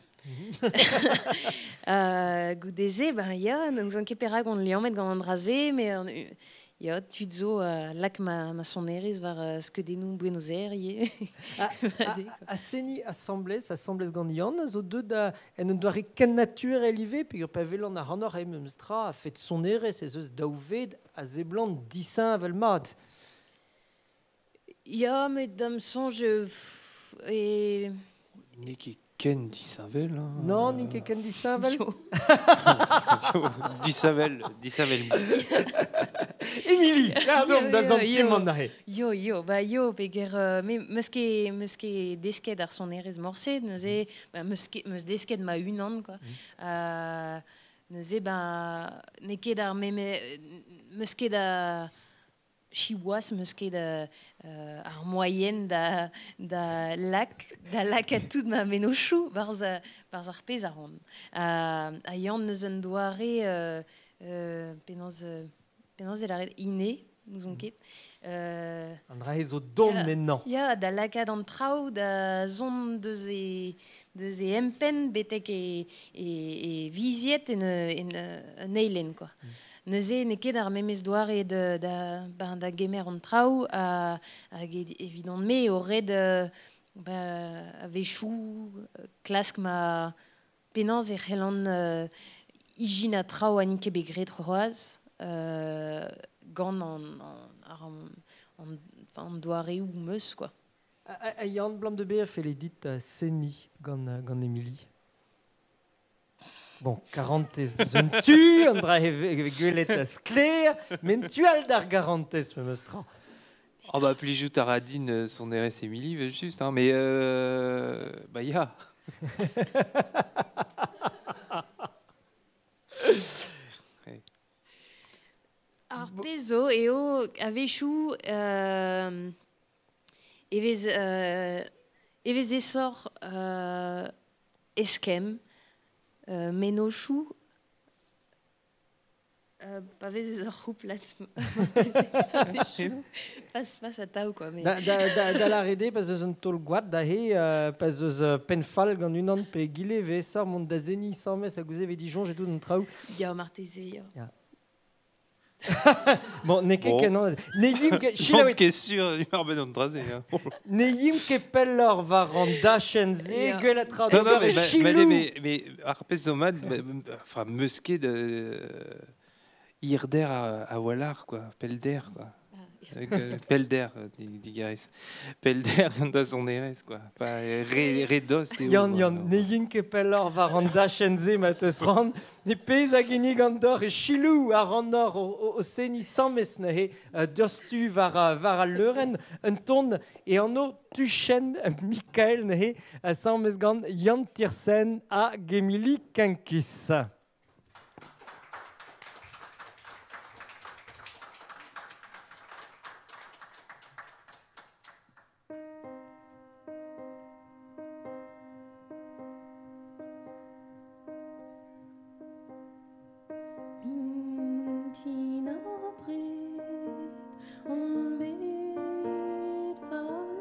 B: Goudeze, ben ya, nous en keperag on liamet gant an drazé, mais ya, tudzo lak ma soneris var skeudennou Buenos Aires.
C: A seni assemblez gant Yann, zo deux da en un doare ken nature elive, puis pa velan ar hanor e memstra a fet soneres ez eus daouved a zeblant disin avel mat.
B: Ya, mais dam songe et
A: Niki Ken Dissavel.
C: Non, ni ket ken disin avel.
A: Dissavel.
C: Émilie, pardon, da zan
B: Yo.
C: tim an ahe.
B: Yo, peger, meus ket desket ar sonerez morse, neuze, meus desket ma unan, quoi. Neuze, ben, ne ket ar meus ket a chihuas, meus ket ar moyenne da lak a tout ma menochou, barz ar pez ar ron. A Yann neus un doare penaz el arret ine, nous on ket.
C: An dra zo dom
B: Ya.
C: nennan.
B: Ya, da lakad an trao, da zon deus e empen betek e viziet en eilen, quoi. Neuze, ne ket ar memes doare da gemer an trao hag evidon me o red a vechou klask ma penaz e c'hellan ijin a trao a nike begret c'hoaz gant an doare ou meus, quoi.
C: A Yann blam de beer fait les dit seni gant Émilie. Bon, 40 deus un tu, an dra e gwelet a skler, men tu al d'ar 40 memestra.
A: Oh bah plijout Taradine son RS Émilie, juste, hein, mais bah ya.
B: Ar pezo eo a vechou evez esor eskem menochou pa vez ur houplat pas a tao, quoi, mais
C: Da la rede, pas eus un tol gwad, da he, pas eus penfal gant unan pe gile ve sar mont da zeni sammes a gouze ve Dijon, j'ai tout un traoù.
B: ya marteze ya.
C: Bon, ne ket
A: Bon.
C: kenan, ne yim ket,
A: Je
C: chila
A: qui est sûr du Marbenon Drasé.
C: ne yim ket pellor var an da chenze,
B: Ya.
C: gwelet tra
A: Non, non,
C: d'ober e chilou.
A: mais Arpezomad, enfin, Musquet de Irder à Wallar, quoi, Pelder, quoi. Pelder, dit Garis. Pelder, dans son RS, quoi. Pas Redos,
C: Yann, ne yim ket pellor var an da chenze ma teus ran, ne pez a geni gant d'or e chilou a ran d'or o seni sammes ne he, durstu var a leuren un ton e an o tuchen Mikael ne he, sammes gant Yann Tiersen a Gemili Kenkis.
D: Mintina bret on bet varunon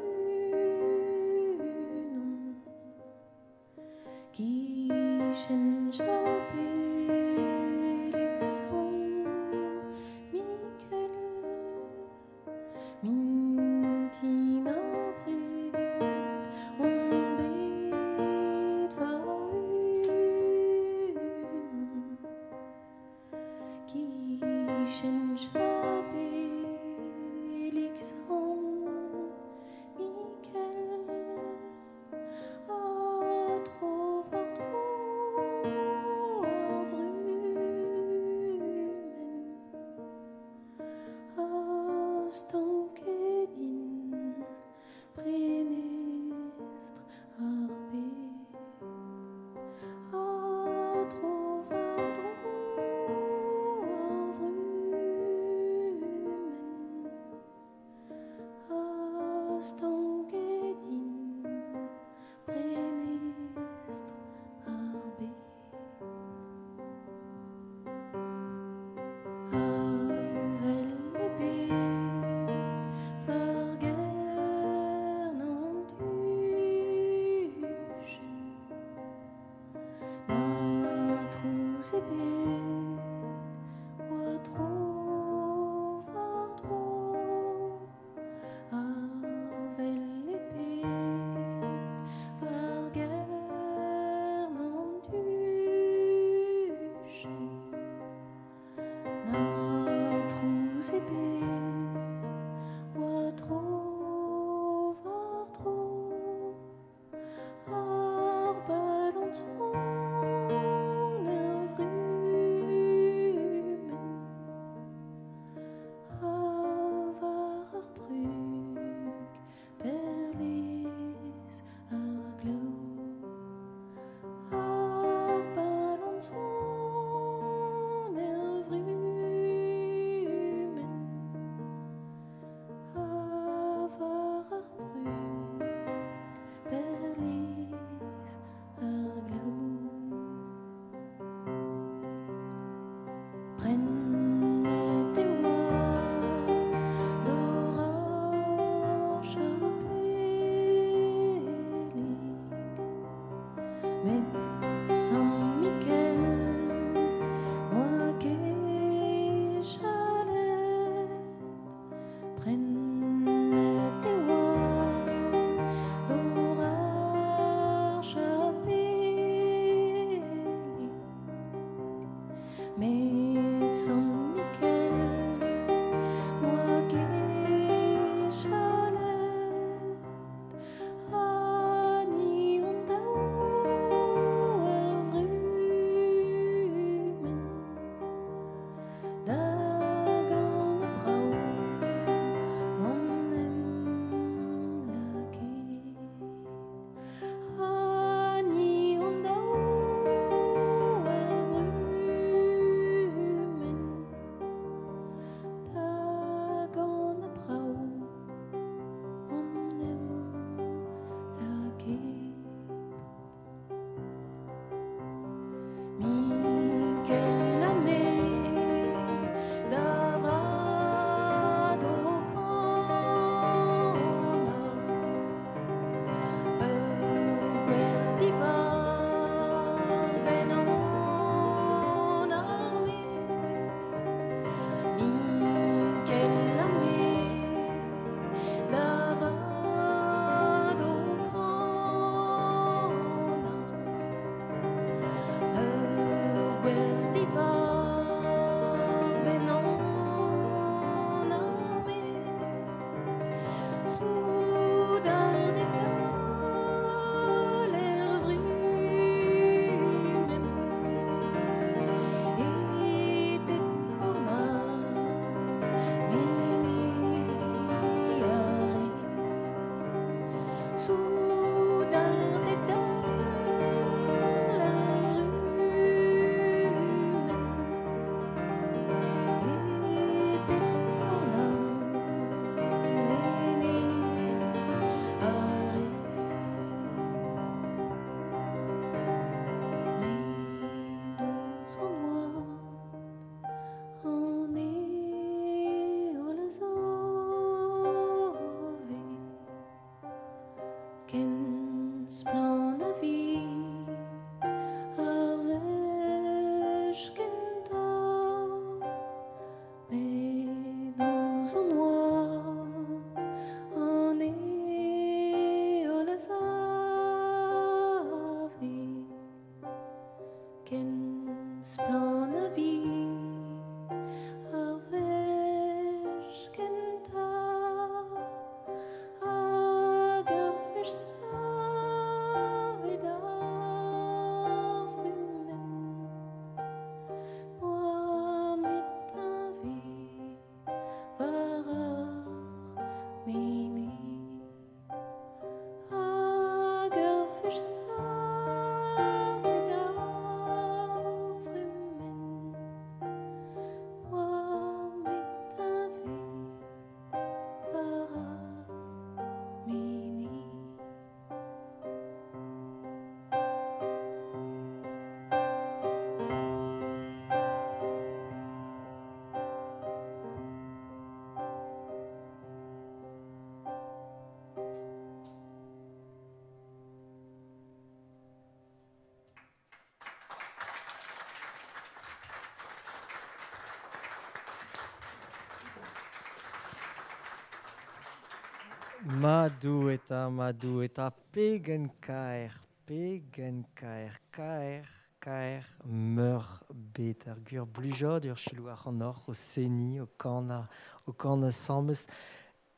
D: Kishen Chapelixon Mikel Mintina bret on bet varunon Kishen Chapelixon Mikel a trovar tro
C: Madou eta pegen kaer, meur bet ar gwir blujod ur chilou ar c'hanor o seni, o kan sammes.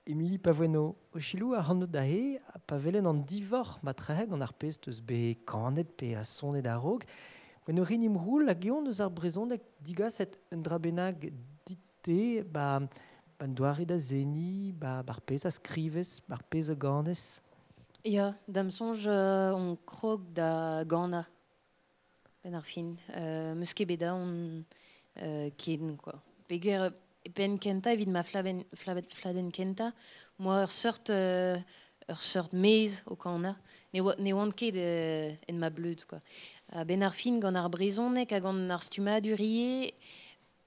C: Emily Pavoino, o chilou ar c'hanot da he, pa velen an divor matraheg an ar pez teus be kanet pe a sonet a rog. When o rinim roul a geon eus ar brezhoneg digas et un drabenag dite, ban doare da zeni, bar pez a skrivez, bar pez a ganez.
B: Ja, dam sonj on krog da gana. Ben ar fin. Meus ket beda on ken, quoi. Peguer pen kenta, evit ma fladen kenta, moi ur sort mez o kana. Ne oant ket en ma bleud, quoi. Ben ar fin gant ar brezonek hag gant ar stumadurier,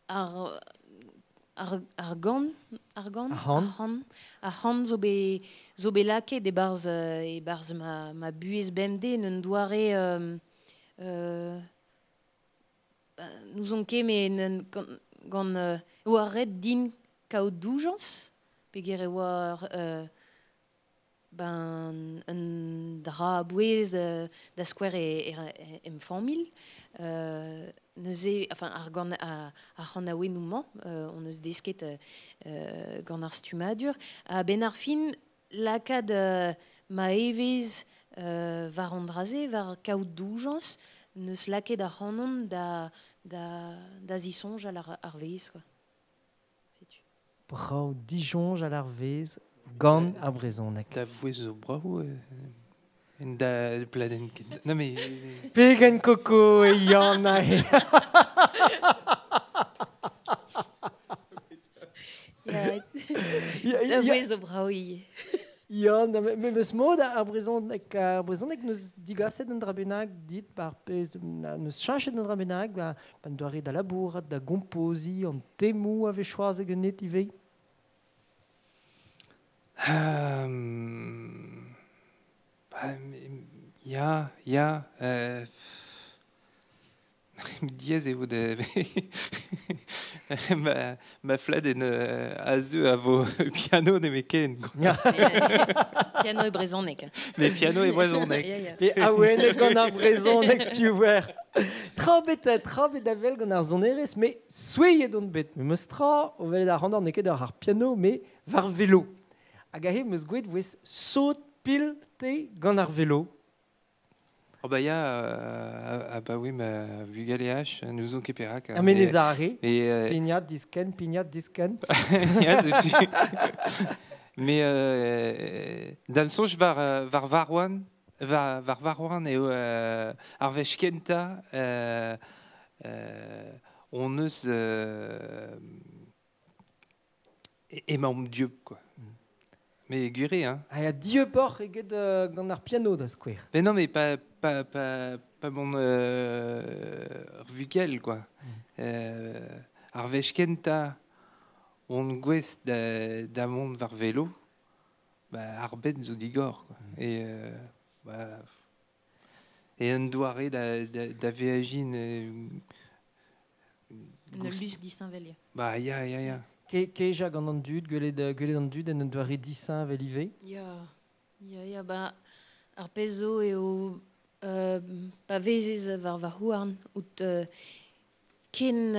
B: ar gant, ar han zo be lake de barz ma buez bemde n'en doare nous on ket mais gant oa red din kaout doujans peger e oa un dra bouez da skwer em famil neuze, enfin ar gant ar c'han aouen nouman on eus desket gant ar stumadur a ben ar fin lakad ma evez var an draze var kaout doujans neus laket ar c'hanon da zisonj ar vez, quoi.
C: Brau dijonj al ar vez, gant ar brezhoneg.
A: Da vouez zo brau en da pladen ket. Non mais
C: Pegen koko e yann a he.
B: Da vouez zo braoui.
C: Yann, me meus mod ar brezhoneg neus digaset un drabenag dit par pez, neus chachet un drabenag, ban doare da labourat, da gompozi, an temou a vez choaz e genet i vei.
A: Ja, diez eo de ma fladen a zeu a vo piano ne me ken.
B: Piano e brezonek.
A: Mais piano e brezhoneg.
C: Pe aouenek gant ar brezhoneg tiouver. Tra bet avel gant ar zonerez, me soueiet on bet. Me meus tra, o velet ar c'hanor neket ar piano, me var velo. Hag a he meus gouet vouez saut pil te gant ar velo.
A: Oh bah bah oui, ma vugaléach, nous on keperak.
C: Amenez a are,
A: Et
C: pignat disken.
A: mais dam sonj var varwan eo ar vech kenta on eus emaom dieu, quoi. Mais guré, hein.
C: Ha ya dieu por eget gant ar piano da skwer.
A: Mais non, mais pas mon vugel, quoi. Ar vech kenta on gwez da mont var velo, ar ben zo digor, quoi. Et un doare da veajin
B: Ne lus distinvelia.
A: Bah ya.
C: Keja gant an dud, gwelet an dud en un doare disin vel ive.
B: Ja, ba ar pezo eo pa vezez var houarn out ken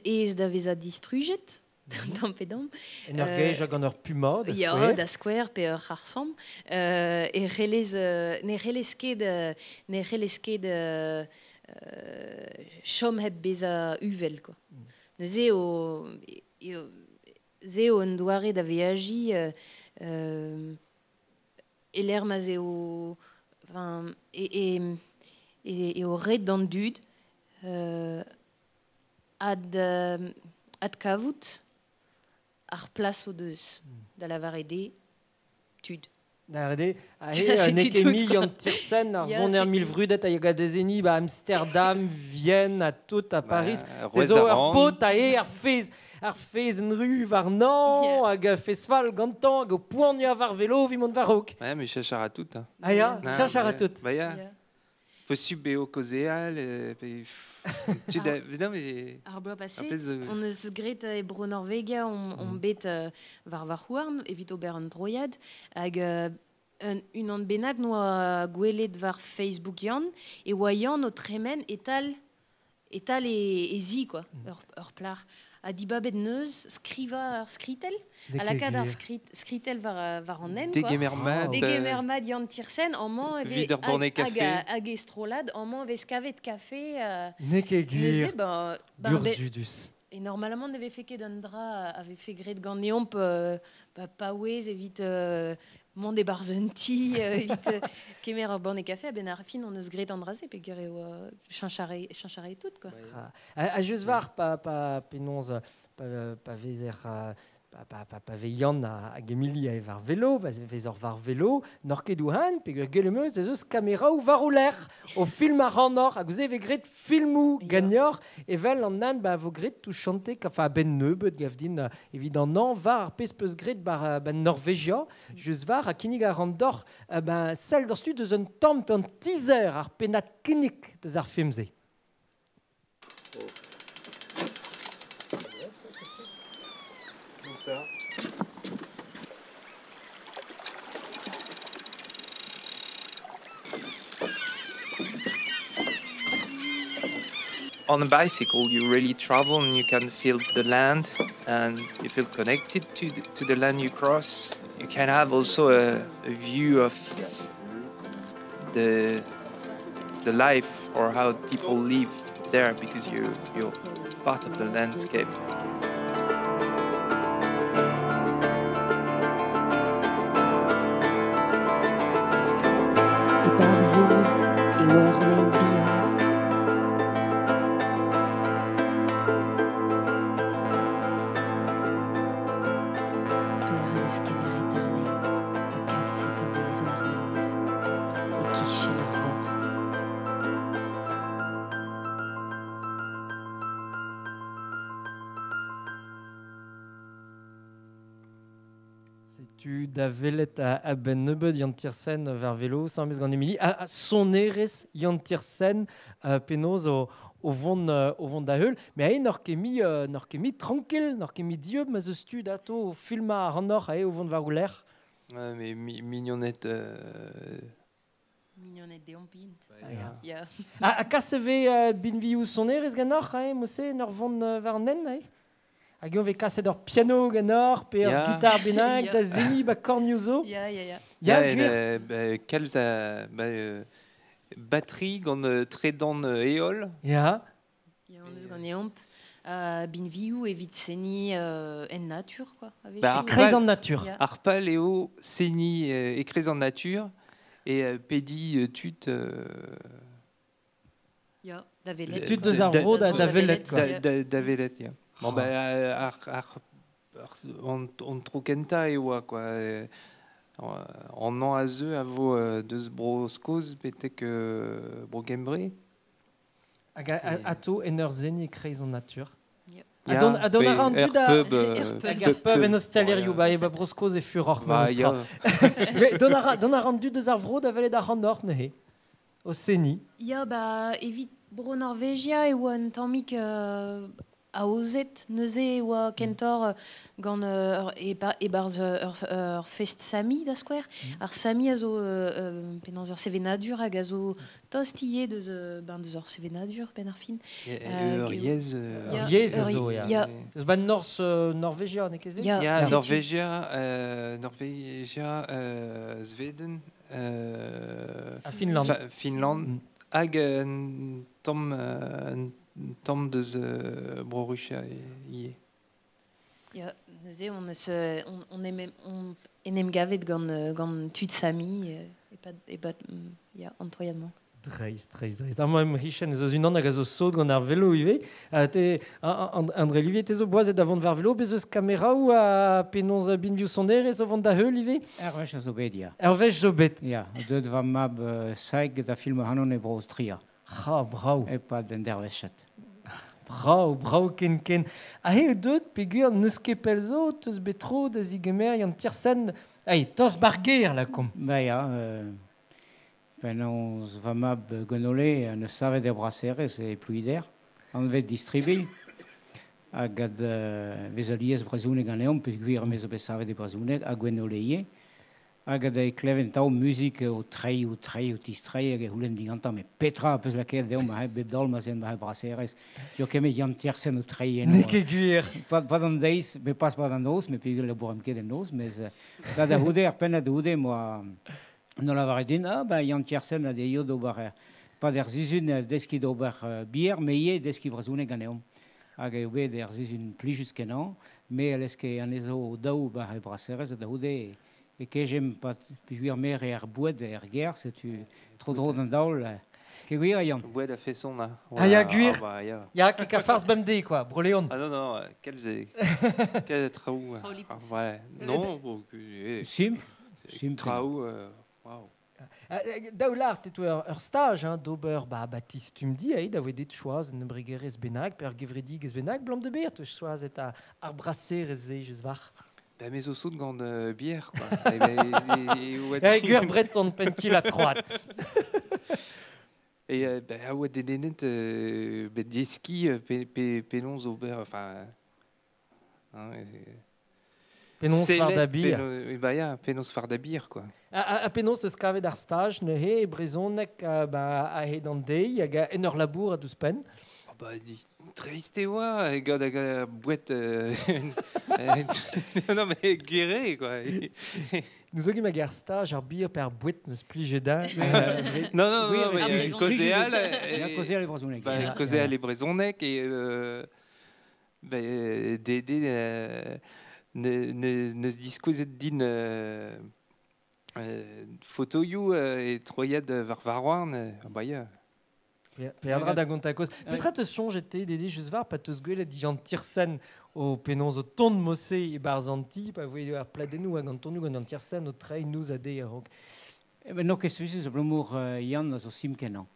B: ez da vez a distrujet d'an pedam.
C: En ur geja gant ur puma da
B: Ja,
C: skwer.
B: da skwer pe ur c'harsam. Ne relez ket chom heb bez a uvel, quoi. Zeo un doare da veaji eler ma zeo eo red d'an dud ad kavout ar plas o deus da la varede tud.
C: Da rede, a he
B: C'est
C: nek
B: tout,
C: emi
B: quoi.
C: an tirsen ar
B: Ya,
C: zoner
B: c'est
C: mil
B: tout.
C: vrudet a yoga dezeni ba Amsterdam, Vienne, a tout a Paris.
A: Rouez
C: Zo
A: a
C: ur
A: ran.
C: pot a he ar fez en ru var nan,
B: Yeah.
C: hag a festival gantan, hag o poan ya var velo vi mont var ok.
A: Ouais, mais chachar à tout, hein.
C: Ah ya,
A: Ah,
C: chachar a
A: bah,
C: tout.
A: Bah ya. possible au causéal. Non, mais.
B: Ar bloaz passé,
A: Après,
B: on eus gret e bro Norvegia, on bet var houarn, evit ober an droiad, hag un an bennak no a gwelet var Facebook yann, e oa yann o tremen etal e zi, quoi, ur plar. A dibabet neus, skriva ur skritel, a lakad ar skritel var an nen, quoi.
A: Degemermad.
B: Degemermad yann tirsen, an man
A: Vid ur banne café.
B: hag estrolad, an man vez kavet kafe,
C: Nekegir.
B: neuze,
C: Burzudus.
B: et normalement, on avait fait que Dandra avait fait gré de Gandéon, Paouez, évite Monde et Barzenti, évite Kemer, Borne et Café, à Benarfin, on eus gré d'Andrasé, puis gré Chancharé et tout, quoi.
C: A just var pa penonz pa vezer pa veian a gemili a var vélo, pa vezer var vélo, nor ket douhan, pe gelemeus ez eus kamera ou var o l'air, au film a ranor, a gouze ve gret filmou gagnor, evel an nan vo gret tou chante, kafa ben neubet gavdin, evident nan, var ar pez peus gret bar Norvegia, just var a kinig a randor, sel d'or stud eus un tamm pe an teaser ar penat kinig deus ar filmze.
A: On a bicycle, you really travel and you can feel the land and you feel connected to the land you cross. You can have also a view of the life or how people live there because you're part of the landscape.
D: E barzeni e war mein bihan. Per eus kemeret ar men, a kaset an bez ar mez, e kichen ar ror.
C: Tu davelet a ben nebeud yant tirsen ver vélo, sans mes gant Emily, a son eres yant tirsen penoz o vont da heul, mais a nor kemi tranquille, nor kemi dieu, ma eus stud ato o filma ar nor a o vont var ouler.
A: Ouais, mais mignonnette.
B: Mignonnet deompint.
C: Ja.
B: Yeah.
C: A kaseve binvi ou son eres ganor, mosse nor vont var nen, Hag eo ve kaset ur piano ganor, pe ur
A: Ya.
C: gitar bennak,
B: Ya.
C: da zeni ba corniuso.
B: Yeah.
C: Ya, gwir.
A: Quels batterie gant tredan eol.
C: Ya.
B: Yeah, on eus gant eomp. Bin viou evit seni en nature, quoi. Avec
A: Bah,
B: viou.
C: Krez an nature.
B: Ya.
A: Arpa, Léo, Seni, écrit en nature et Pédi, Tut.
B: Yeah, da velet.
C: Tud
B: quoi.
C: deus ar vro da velet, quoi.
A: Davelet, ya. Bon, on trokenta e oa, quoi. En an a zeu a vo deus bro skoz betek bro gembre.
C: Hag ato en ur zeni krez an nature.
B: Ya.
C: A don a ran du da...
B: Ur pub.
C: Hag ar pub en eus talerioù, ba e ba broskoz e fur oc'h
A: Bah,
C: meustra.
A: ya.
C: Mais don a ran du deus ar vro da velet ar ran or, nehe. O seni.
B: Ya, evit bro Norvegia e oa un tammik a ozet neuze oa kentor gant e barz ur fest Sami da skwer. Ar Sami a zo penans ur sevenadur hag a zo tostiye deus ur sevenadur ben ar fin.
A: Ur yez.
C: Ur yez a zo, ya.
B: Ya.
C: Eus ba Norvegia, ne keze?
B: Ya.
A: Ja,
B: setu.
A: Norvegia, Zweden,
C: A Finland.
A: Finland,
C: Mm.
A: hag tom deus bro Russia ie.
B: Ya, neuze on enem gavet gant tud Sami e pat ya antroyadman.
C: Dreiz. Ar moem richen ez eus unan hag a zo saut gant ar velo ive. André Olivier, te zo boazet avont var velo, bez eus kamera ou a penons binviou son ez o vont da heul ive?
E: Erwech a zo bet, ya.
C: Er vech zo bet.
E: Ya, deud va mab saig da film hanon e bro Austria.
C: Brau.
E: E pa den dervechet.
C: Brau ken. A he deud pegur neus ket pel zo, teus betro da zigemer yant tirsen. Tos barger la kom.
E: Ba ya, Penons vamab gonolé ne savait de brasseres et pluider. On va distribuer. Agad vesalies brazoune ganeom puis guir mes obesave de brazoune a gonolé. Agad e cleventau musique au trai ou tistrai et hulen diganta mais Petra pes laquelle de ma bebdol ma zen ma brasseres. Jo que me yan tiersen au trai
C: Ne ket gwir.
E: pas dans days mais pas dans nos mais puis le bourm que de nos mais là de huder peine de huder moi no la varedin bah yan tiersen a de yodo bar pas der zizun deski do bar bier mais ye deski brazoune ganeom aga ube der zizun plus jusque non mais est-ce que en ezo dau bar brasseres de huder et que j'aime pas puis mer et bois de guerre c'est tu trop drôle dans daul que oui yan
A: Bois da fait son là.
C: Ah, ya gwir.
A: Bah, ya.
C: Ya ket ka farz bemde, quoi. Broleon.
A: Ah non, quel faisait quel traou. Ouais. Non,
E: simple
A: traou. Waouh.
C: Daoulart et ur stage, hein, d'ober Baptiste, tu me dis, d'avoir des choses, ne brigeres benag, per gevredig es benag, blam de beer, tu choisis et à arbrasser, rezé, je voir.
A: Ben, mais au saut de grande bière, quoi.
C: Et guer breton penkil à droite.
A: Et ben, à ouais, des nénettes, ben, des skis, pénons au beurre, enfin.
C: Penons far da bier.
A: Bah, ya, pénons far da bière, quoi.
C: A penons de skave d'ar stage, ne he, brezonek, a he dan dei, hag a enor labour a deus pen.
A: Bah, triste oa, et gars, boîte. Non, mais guéré, quoi.
C: Nous ogim hag ar stage, ar bier per bouet neus plijedan.
A: Non,
E: oui,
A: mais
E: mais
A: Causéal.
E: la causer les brazoune
A: Causéal et Brezonec, et. Dédé. Ne se discuset din. Photo you et troyade varvarouan, bah, ya.
C: Peadra da gontakos. Petra te songe ete, Dédé, just var, pa teus gwelet diant tirsen o penons o ton mosse e barzanti, pa voe ar pladenou hag an tonu gant an tirsen o trei nous a de arok.
E: no que suisse ce blomour yan zo simkenan.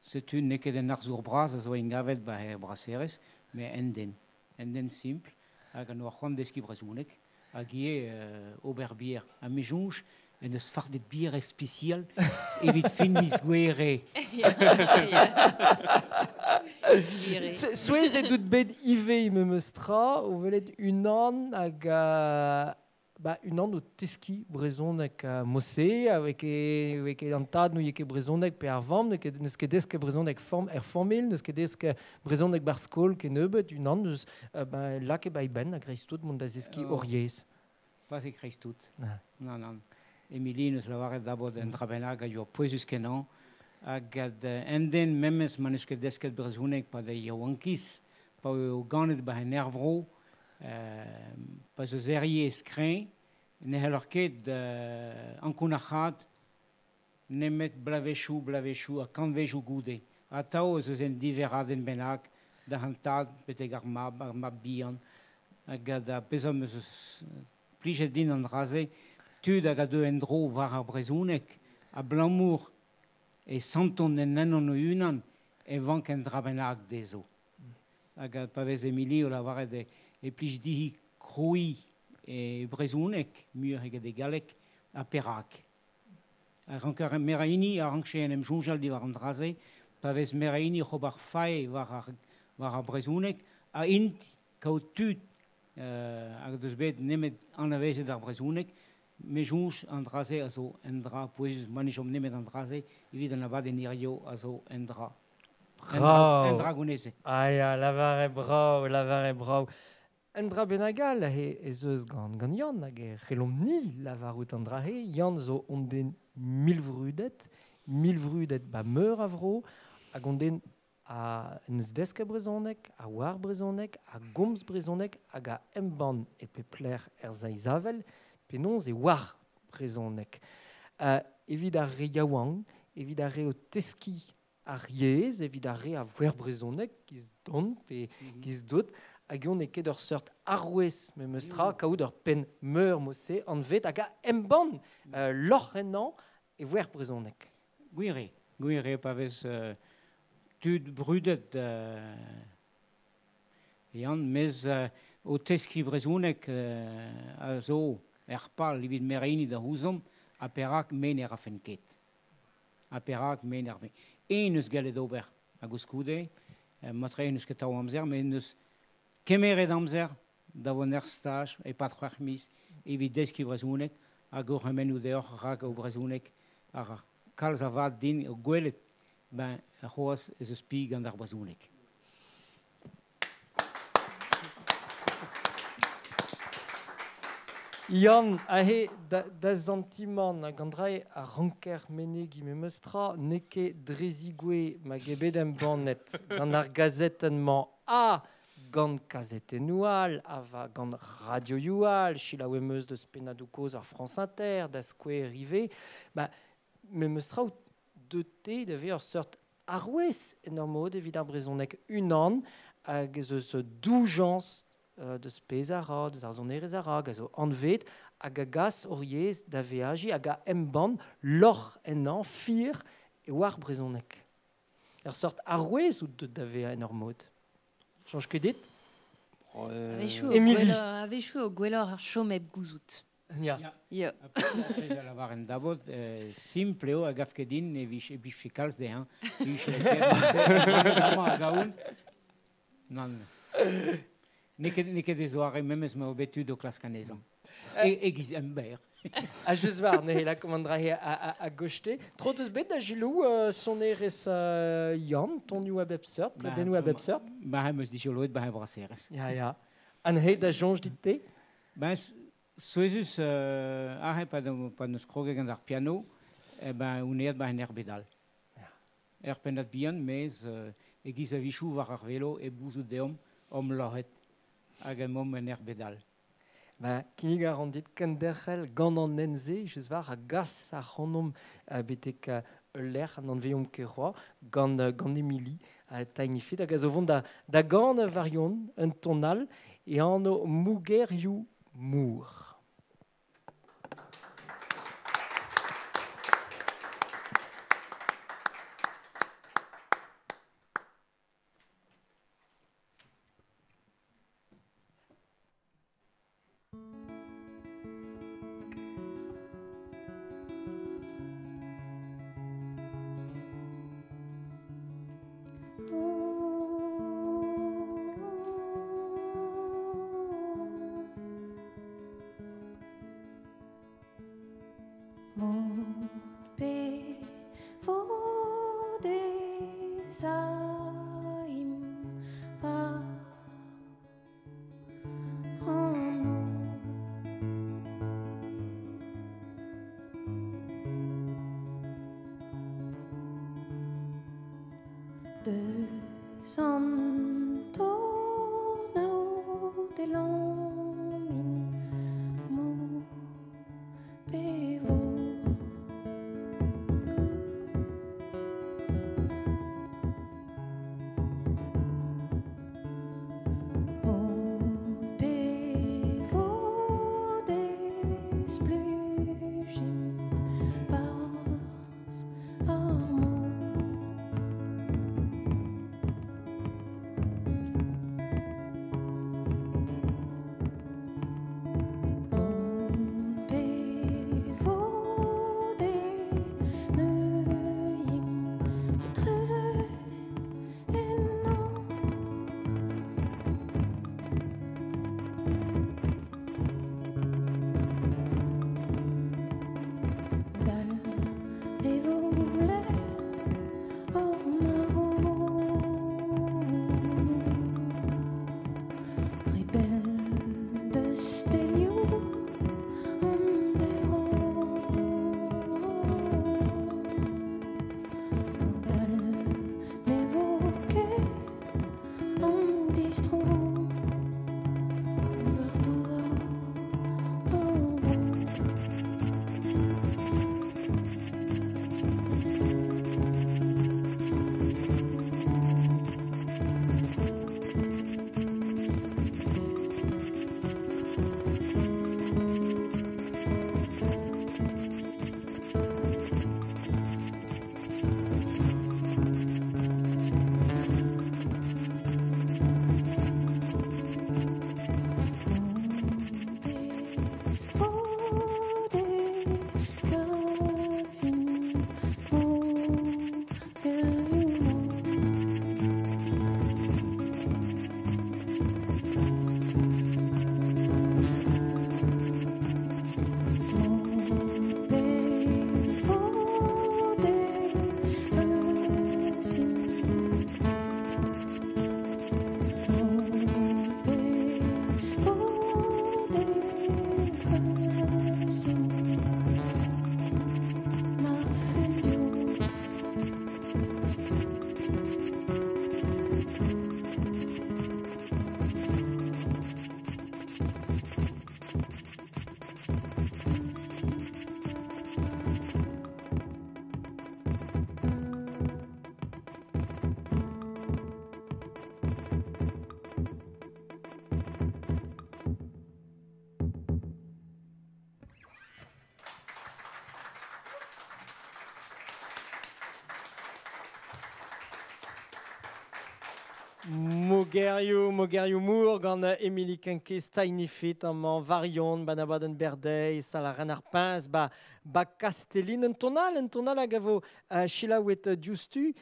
E: C'est une ne que den arzour bras zo ingavet ba brasseres mais enden simple hag an oar deski brezounek hag ie oberbier a mejonj en eus far de bier spécial evit fin mis gwere.
C: Souez et dout bet ive me meustra, o velet unan hag une an o teski brezonek mosse, avec an tad nou yeke brezonek pe ar vamm, neus ket desk brezonek formel, neus ket desk brezonek bar skol ke neubet, une an neus lak e bai ben a greistout mont da zeski oriez.
E: Pas e kreistout. Non. Emilie neus lavaret d'abord en trabenag a jo poezus kenan, hag enden memes man eus ket desket brezounek pa da yawankis, pa o ganet ba en ervro, pas eus erie eskreñ, ne helor ket ankounachat, ne met blavechou a kanvejou goude. A tao eus en diveraden benak, da hantad peteg ar mab bihan, hag da pezom eus plijet din an raze, tud hag a deu en dro war ar brezounek, a blamour e santon en nanon o unan, e vank en drabenag dezo. Hag a pavez Emilie o lavaret e plij dihi kroui e brezounek, mur hag de galek, a perak. A rankar meraini a rankche en em jonjal di war an draze, pavez meraini c'hobar fae war ar brezounek, a int kao tud hag deus bet nemet an avezet ar brezounek, me jonj an draze a zo en dra, poez manichom nemet an draze, evit an abad en irio a zo en dra. En dragonezet.
C: Aia, lavare brau. En dra benagal e zeus gant yan hag e c'hellom ni lavarout an dra he, yan zo on den milvrudet ba meur a vro, hag on den a neus desk brezonek, a war brezonek, a gomz brezonek, hag a emban e pepler zaizavel, penons e war brezonek. Evit ar re yaouang, evit ar re o teski ar yez, evit ar re a vwer brezonek, giz don, pe giz dot, hag on e ket ur seurt arwez me meustra, kaout ur pen meur mosse, an vet hag a emban lorrenan e vwer brezonek.
E: Gwire pavez tud brudet yan, mez o teski brezounek a zo er pal evit mereini da houzom a perak men er a fenket. a Perak, mais énervé. Et nous galet d'ober à Gouscoude, montrer nous que t'as amzer, mais nous kemere d'amzer, d'avoir stage et pas trop mis, évidemment qui brazunek, à gormen ou dehors, rag au brazunek, à kalzavad din, au guelet, ben, roas is een spieg en daar brazunek.
C: Ian, ahe, da sentiment a gandrai a ranker mene gi me meustra, neke drezigue ma gebedem bannet gant ar gazetenman a gant kazetenual, ava gant radio youal, chila wemeus deus penadoukoz ar France Inter, da skwe rive, ba, me meustra ou de te deve ur sort arwez enormod evit ar brezonek unan hag eus doujans de spezara, de zarzonerez ara, gazo anvet, hag a gas oriez da veaji, hag a emban lor enan, fir e war brezonek. Er sort arwez ou de da vea enormod. Change ket dit? Émilie.
B: Avechou o gwellor ar chomeb gouzout.
C: Ja.
B: Ya.
E: Après, j'allais avoir un dabot simple a gafkedin et biche ficals de hein. Biche a gaoun. Non. Neke des soirées même me obetud au classe canaisan. Et Gizember.
C: A just war, ne la commandra a gochte. Trotes bet da gilou son eres Jan, ton new web absurd, den web absurd.
E: Bah, me dit joloid, bah, brasseres.
C: Ja. An he da jonge dit te?
E: Ben, soezus, pas de scroger dans piano, ben, on est ben herbedal. Penat bien, mais Giz a vichou var ar velo e bouzou deom lohet hag a mom en herbedal.
C: Ba, kinig a randit kenderchel gant an nenze, just war a gas a c'hannom betek l'er an an veom keroa gant Emily a tainifet hag a zo vont da gant varion un tonal e an o mouger you mour. Mogerio Mour, gant Emily Kenkes, Tiny Fit, amant Varion, Banabaden Berdei, Salaran Arpins, ba Castellin, un tonal a gavo Sheila wet Justu,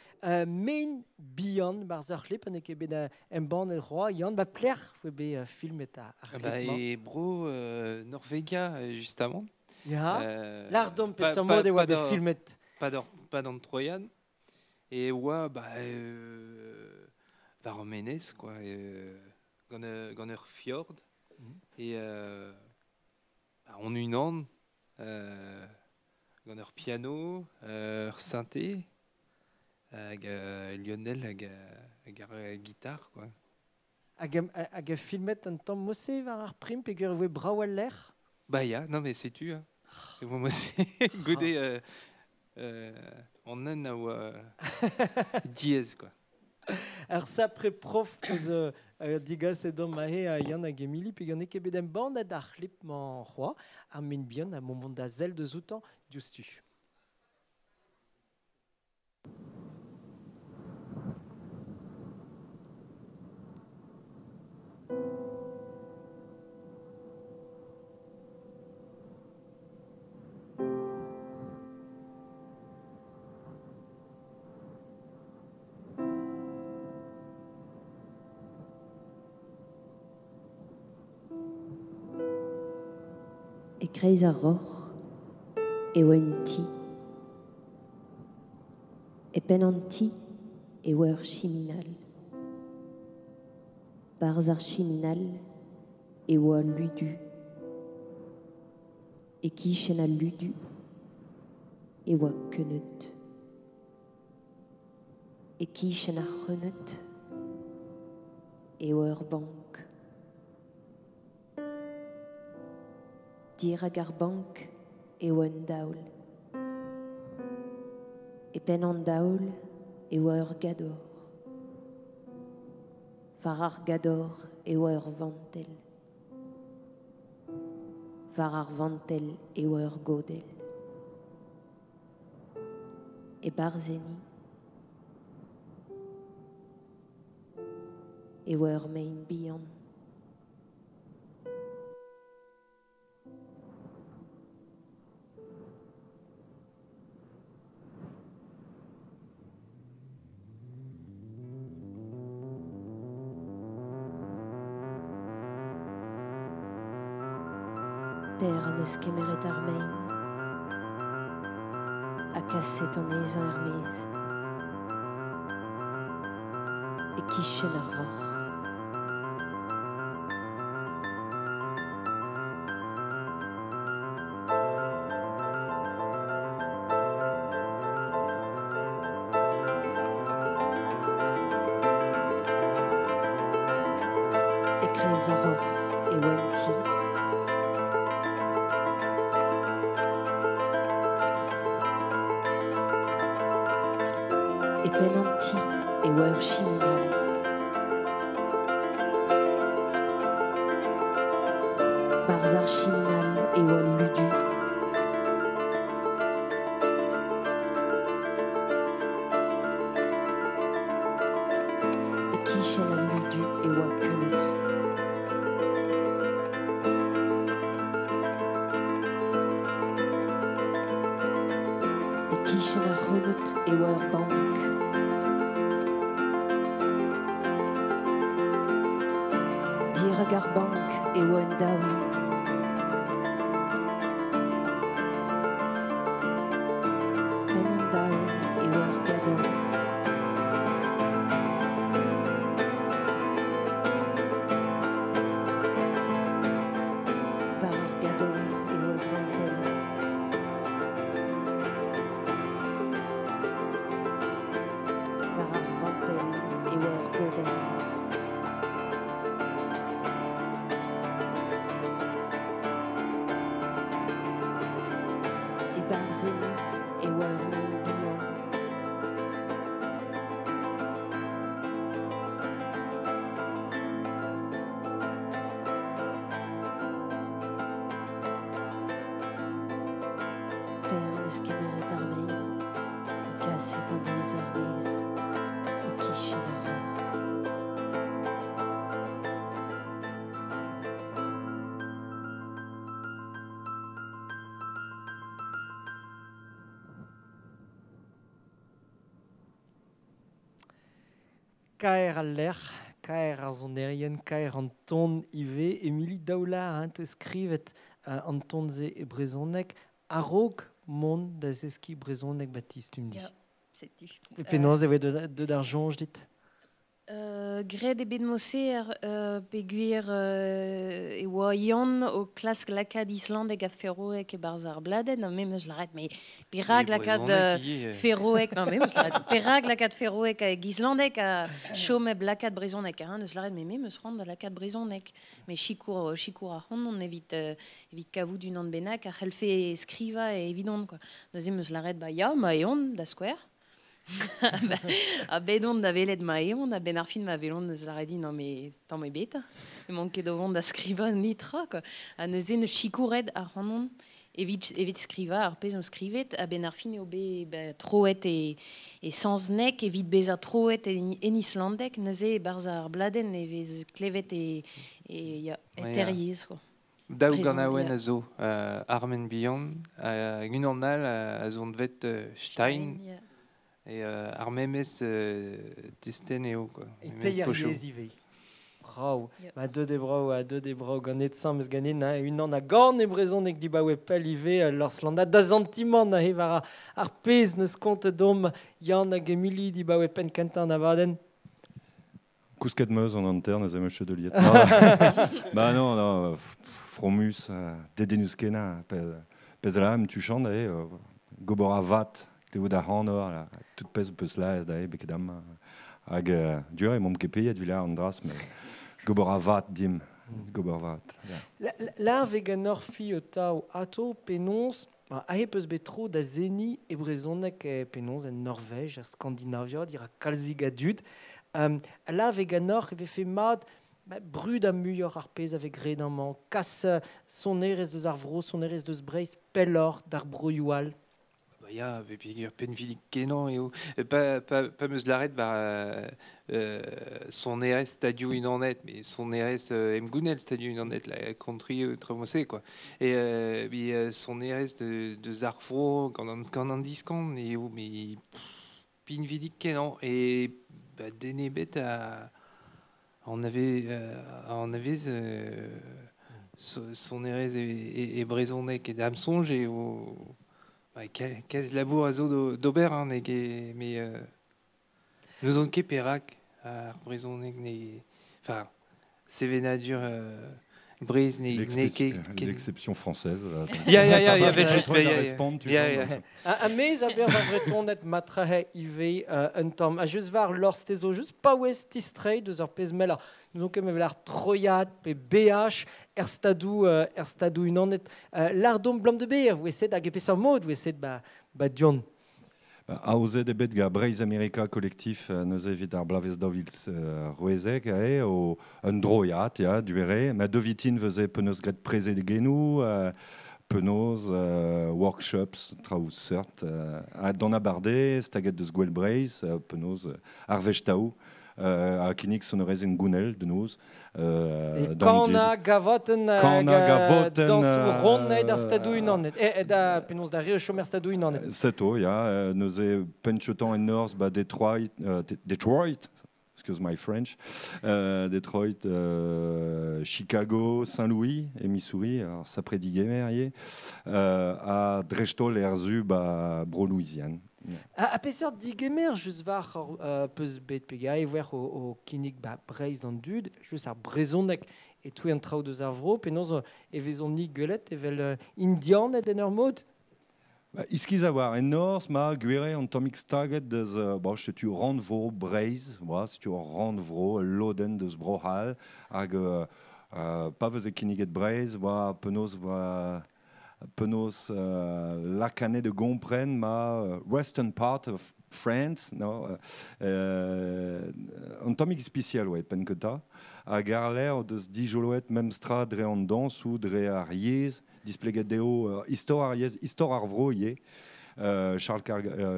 C: main Beyond, Barzarchlip, an eke ben en ban el roi, Yann, pler, be film et a
A: Et bro, Norvégia, justement.
C: Ja, l'ardom pesamo de wa be filmet.
A: Pas dans Troyan. Et ouais, Varomenes, quoi. Gonner Fjord. Et on une an, Gonner piano, synthé, Lionel, guitare, quoi.
C: Hag filmet un temps mossé var ar prim pegur e voe brao al l'air.
A: Ya, non mais sais-tu, hein. Et moi c'est godé en an ou dièse, quoi.
C: Alors ça après prof cause digas et dom mahe a Yann hag Emily pe gant eke bet en band ad ar clip man roi ar min bien a moment da zel de zoutan justu.
D: E kreiz ar roc'h, e oa un ti. E pen an ti e oa ur chiminal. Barz ar chiminal e oa ludu. E kichen a ludu e oa keneut. E kichen a c'heneut e oa ur bank. Dir hag ar bank e oa un daoul. E pen an daoul e oa ur gador. Var ar gador e oa ur vantel. Var ar vantel e oa ur godel. E barzeni e oa ur mein bihan. Per an eus kemeret ar mein, a kaset an ezan er mez, e kichen ar roc'h. E kreiz ar roc'h e oa un ti. E pen an ti e oa ur chiminal. Barz ar chiminal e oa ludu. E kichen a ludu e oa keneut. E kichen a c'heneut e oa ur bank. Dir hag ar bank e oa un daoul. Pen an daoul e oa ur gador. Var ar gador e oa ur vantel. Var ar vantel e oa ur godel. E barzeni e oa ur mein bihan. Per an eus kemeret ar mein, a kaset an ezan mez, e kichen ar roc'h.
C: kaer al l'air, kaer ar zonerien, kaer an ton ive, Emily Daoula, hein, te skrivet an tonze e brezonek, arog mon da zeski brezonek Baptiste, tu me dis.
B: Ja, c'est tu.
C: Et penaos e de d'argent, je dit.
B: Gred e bet moser peguir e oa Ion o klask lakad Islandek a ferroek e barzar bladen, non mais meus l'arrête, mais pirag lakad ferroek, non mais meus l'arrête, pirag lakad ferroek a Islandek a chomeb lakad brezonek, hein, meus l'arrête, mais meus rand a lakad brezonek, mais chikour a hon, on évite kavou du non benak a c'helfe skriva e evidon, quoi. Neuze meus l'arrête, bah ya, ma eon da square. A bedon da velet ma eon, a ben ar film a velon neus la redi, non mais tant me beta. E manke dovon da skriva nitra, quoi. A neuze ne chikouret ar hanon, evit skriva ar pezom skrivet, a ben ar film eo be troet e sans nek, evit beza troet en Islandek, neuze barza ar bladen evez klevet e terriez, quoi.
A: Daou gant aouen a zo Armen Bihan, Gunnornal a zo vet Stein, et ar memes desten eo, quoi.
C: Et teieriez ive. Bravo. Ma deux des bravo ganet sam eus ganin na une an a gant e brezonek di bawe pel ive lors landa da zantiman na hevar ar pez neus kont dom Yann hag Emily di bawe pen kentan a vaden.
F: Kousket meus an anter neus em eus de liet. Bah non, fromus, dedenus kena, pez lam tu chant gobor a vat, teo da hanor, tout pez peus la da e bekedam, hag dur e mom kepeiet vila an dras, mais gobor a vat dim, gobor vat.
C: La veganor fi o tao ato penons, a he peus betro da zeni e brezonek penons en Norvège, ar Skandinavia, dira kalzig a dud. La veganor e fe mad brud a muior ar pez avec gred an man, kas son erez deus ar vro, son erez deus breiz pellor d'ar broioal.
A: Ya, ve pigur penvidik kenan eo. Pa meus laret son erez stadio unanet, mais son erez emgounel stadio unanet, la country tremosé, quoi. Et son erez de zarfro, quand an diskan, eo, mais penvidik kenan. Et denebet on avait son erez et brezonek et d'amsonge et au quel labour à zo d'Aubert, hein, mais nous on ket perak à brezonek enfin c'est vénadur brise
F: l'exception française.
A: Il y avait juste
C: A mez a ber ar bretonet matrahe ive un tam. A just var lor stezo just pa ouest tistrei deus ar pez mel. Nous on ket mevel ar troiat pe BH er stadou unanet. L'ar dom blam de ber, oueset hag epes ar mod, oueset ba dion.
F: A ozet ebet ga Breiz Amerika kolektif neus evit ar blavez davils roezek o un droiat, ya, duere, ma devitin veze penaos gret preze de genou, penaos workshops traoù seurt, don abarde, staget deus gwell Breiz, penaos ar vechtaou, a kinik sonorez en gounel de noz.
C: Quand a gavoten dans o ronnet ar stadou unanet. Da penaos da rio chomer stadou unanet.
F: Seto, ya, neus e penchetan en Norse, Detroit, excuse my French, Detroit, Chicago, Saint-Louis et Missouri, alors ça prédiguait merrier, à Drechtol erzu bro Louisiane.
C: A peseur digemer just var peus bet pega e ver o kinik breiz d'an dud, just ar brezonek e toui an traoù deus ar vro, penaos e vezon ni gwelet evel indian en ur mod.
F: Iskiz a war en Norse ma gwere an tomik staget deus setu rand vro breiz, setu rand vro loden deus brohal, hag pa veze kiniget breiz, penaos lakanet de gompren ma western part of France, no, an tomik spesial pen keta, hag ar ler deus di joloet mem stra dre an dans ou dre ar yez, displeget deo istor ar vro ye, Charles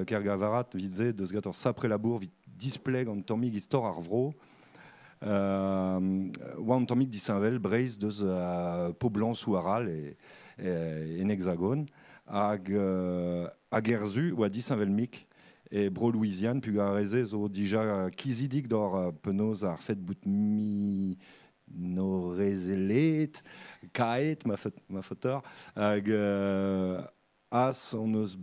F: Kergavarat vidze deus gator sapre labour vit displeg an tomik istor ar vro, oa an tomik disinvel breiz deus po blanc sou aral en hexagone, hag erzu oa disinvel mik et bro Louisiane, puis a raison, zo déjà kizidik d'or penaos ar fait bout mi norezelet, kaet, ma foteur, hag as on eus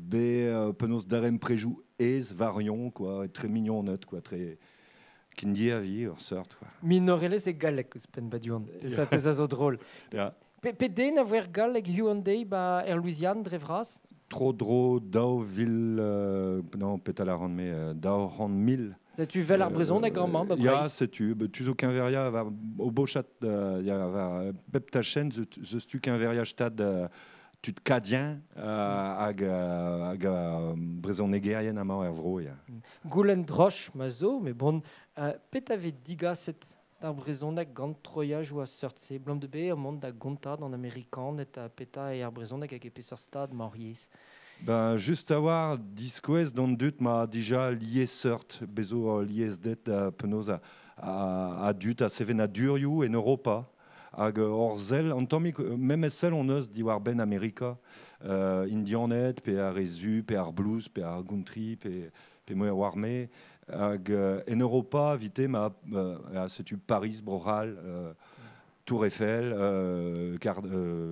F: penaos darem prejou ez varion, quoi, très mignon note, quoi, très kindi a vie, or sort, quoi.
C: Minorele c'est galek uspen badion. Ça c'est ça drôle.
F: Ja.
C: PD na ver galek Hyundai ba Louisiane drevras.
F: Trop dro dao vil non pétala rand mais dao rand mil.
C: C'est tu vel ar brezon e gambam ba
F: Ja,
C: preis.
F: c'est tu tu zo Quinveria va au Beauchat ya va pep ta chaîne ze stu Quinveria stad tu cadien hag brezon negerien a mar vro ya.
C: Goulen droch ma zo, mais bon, pet avait diga cet ar brezon e gant troyage ou a sortse. Blam de be a mont da gontad en américain et a peta e ar brezon e pesar stad mariés.
F: Ben, juste avoir disquez dans dut m'a déjà lié sort bezo liés det penaos a dut a seven a duriou en Europa hag orzel en tomik même celle on eus diwar ben Amerika indianet pe a rezu pe ar blues pe ar country pe moe warme hag en Europa vite ma c'est Paris Broral Tour Eiffel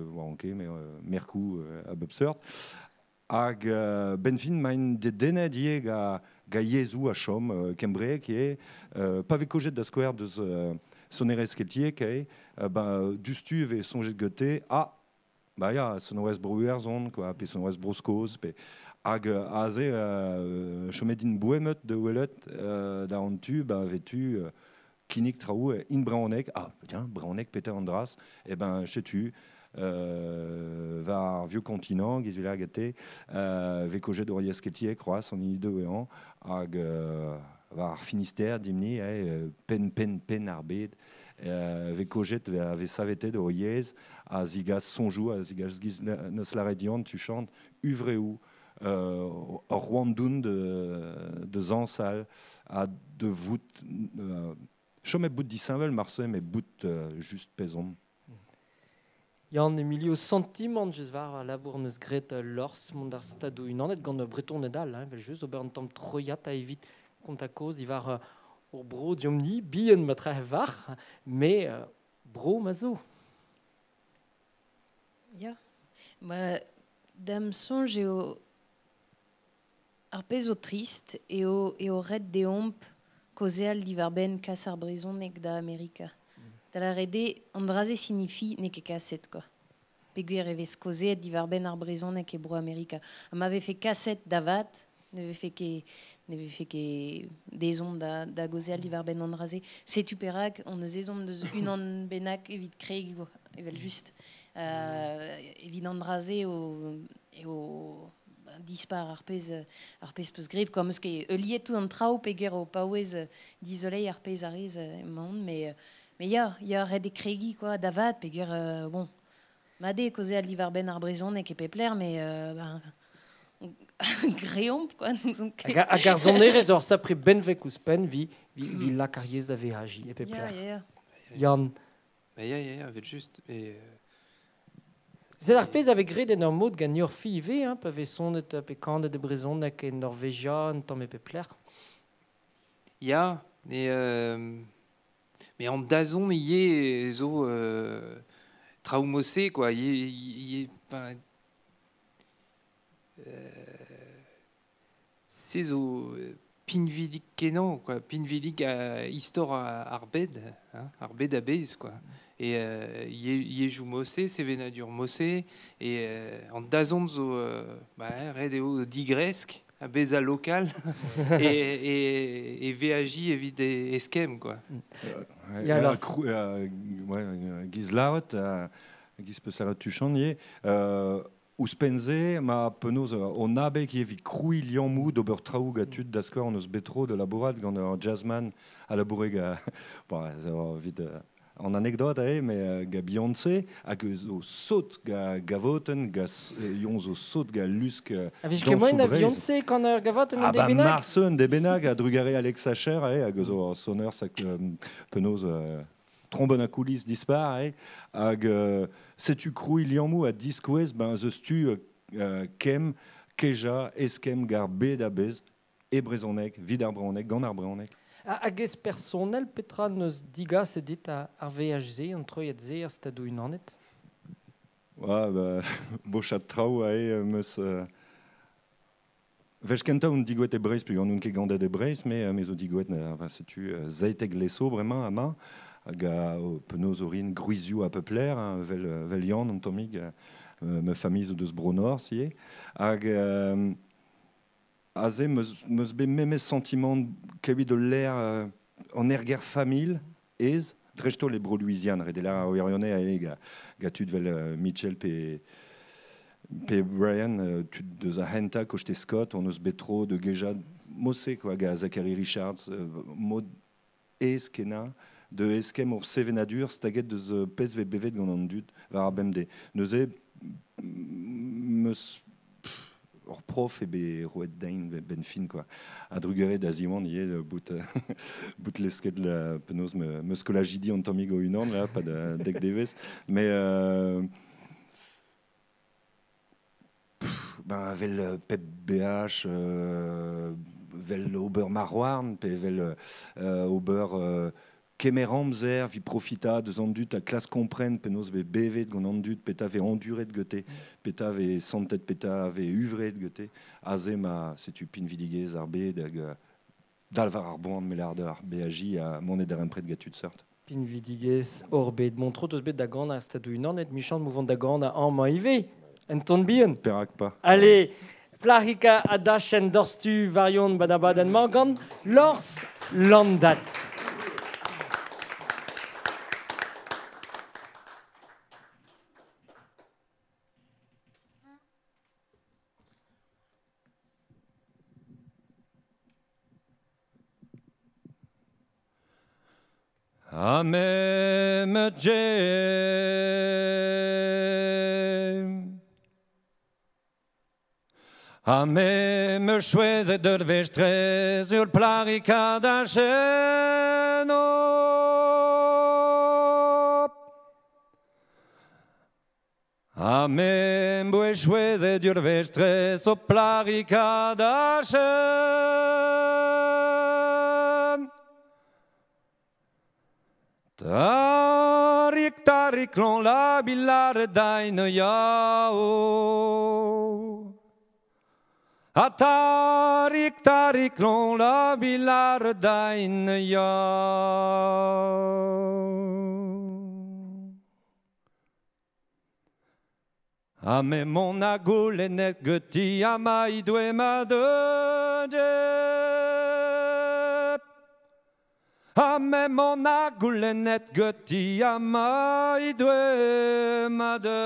F: bon, ok mais Mercou a absurd hag benfin main de dened ie ga yezou a chom kembre qui est pas avec coget da square de soneres keltier qui du stu ve songet gote bah ya sonores bruerzon quoi pe sonores broskos pe hag aze chomedin bouemet de welet da an tu vetu kinik traou in braonek tiens braonek Peter Andras et ben chez tu var vieux continent gizvila gate ve kojet d'oriez keltier croas en ido e an hag var Finistère dimni pen arbed ve kojet ve savete d'oriez a zigas sonjou a zigas giz neus la rediant tu chantes uvreu Rwandoun de Zansal à de voûte chome bout d'Issainvel Marseille mais bout juste peson.
C: Jan Emilio sentiment just var a labour neus gret lors mont ar stadou unanet gant breton nedal, vel just ober un tamm troyat a evit kont a koz i var ur bro diomni bien ma tra var, mais bro ma zo.
B: Ya. Dam sonj eo ar pez o trist eo red de omp kozeal di var ben kas ar brezonek da Amerika. Da la rede, andraze signifie ne ket kaset, quoi. Peguer evez kozet di var ben ar brezonek e bro Amerika. M'ave fait kaset davat, ne ve fait que des ondes da gozeal di var ben andraze. Setu perak, on eus ezon deus unan benak evit kreig, quoi. Evel just. Evit andraze eo dispar ar pez peus gret, quoi. Meus ket euliet tout an trao peguer o paouez d'isolei ar pez arez mais ya red e kregi, quoi, davat, peguer, bon, made koze al livar ben ar brezon e pepler, mais greomp, quoi.
C: A garzonnerez ur sapre benvek ouspen vi la carriez da vehaji e pepler.
B: Ya.
C: Jan.
A: Ya, vet just.
C: Zed ar pez avec gret en ur mod gant ur fi ive, pa ve sonet pe kandet de brezonek en Norvegia en tamm e pepler.
A: Ya, mais en dazon y est zo traumosé, quoi. Y est c'est zo pinvidik kenan, quoi. Pinvidik a histoire arbed, hein, arbed a bez, quoi. Et y est jou mossé, c'est venadur mossé, et en dazon zo red eo digresk a beza local et VAJ évite eskem, quoi.
F: Gizlaut giz peus a tu channier ouspenze ma penaos on abe qui evit kroui liamou d'ober traoù gatud d'askor on eus betro de labourat gant ur jazzman a labourer ga bon vite en anecdote mais ga Beyoncé hag zo saut ga voten ga yon zo saut ga lusk
C: Avich ket moen a Beyoncé quand ur gavot en
F: bah
C: debenag.
F: Marson de benag a drugare Alex Sacher hag zo sonner sak penaos trombone a coulis dispar hag setu kroui liamou a diskouez ben ze stu kem keja eskem gar bet a bez et Brezhoneg, Vidar Brezhoneg, Gandar Brezhoneg.
C: Hag personnel, Petra neus diga se dit ar VHZ, an troiet ze ar stadou unanet?
F: Ouais, bah, bochat trao meus... Vech kenta un digouet e Breizh, puis on un ket gandet e Breizh, mais o digouet, setu zaiteg leso bremañ ama, hag a penaos orin gruizioù a peupler, vel yann an tomig, me famiz o deus Bronor, si e. Hag aze meus be memes sentiment kevit de l'air en erger famil, ez, dresto le bro Louisiane, red e la oerionne ga tud vel Mitchell pe Brian, tu deus a henta kochte Scott, on eus betro de geja mosse, quoi, ga Zachary Richards, mod ez kena, de eskem ur sevenadur, staget deus pez ve bevet gant an dud, var ar bemde. Neuze, meus ur prof e be roet dain ben fin, quoi. A drugeret da ziwan, ie, bout lesket la penaos meus kolajidi an tomig o unan, là, pas dek devez, mais... Ben, vel Pep BH, vel Ober Marwarn, pe vel Ober Kemeramzer, vi profita deus an dut a klas kompren penaos be bevet gant an dut, peta ve enduret gete, peta ve santet, peta ve uvret gete, aze ma setu pin vidigez ar bet hag dalvar ar boan melar ar BAJ a monet ar empret gatud seurt.
C: Pin vidigez hor bet, montrot eus bet da gant ar stadou unanet, michant mouvant da gant a an ma ive. Enton bihan.
F: Perak pas.
C: Allez, Flarika a dachen dorstu varion badabad en mangan, lors landat.
F: Amem a me chouezet d'ur vechtrez ur plarika da cheno. A me boe chouezet d'ur vechtrez ur plarika da chen. Tarik lon la billar dain yao. A tarik lon la billar dain yao. A me mon a goulenet geuti a ma idwe ma de a me mon a goulenet geuti a ma idwe ma de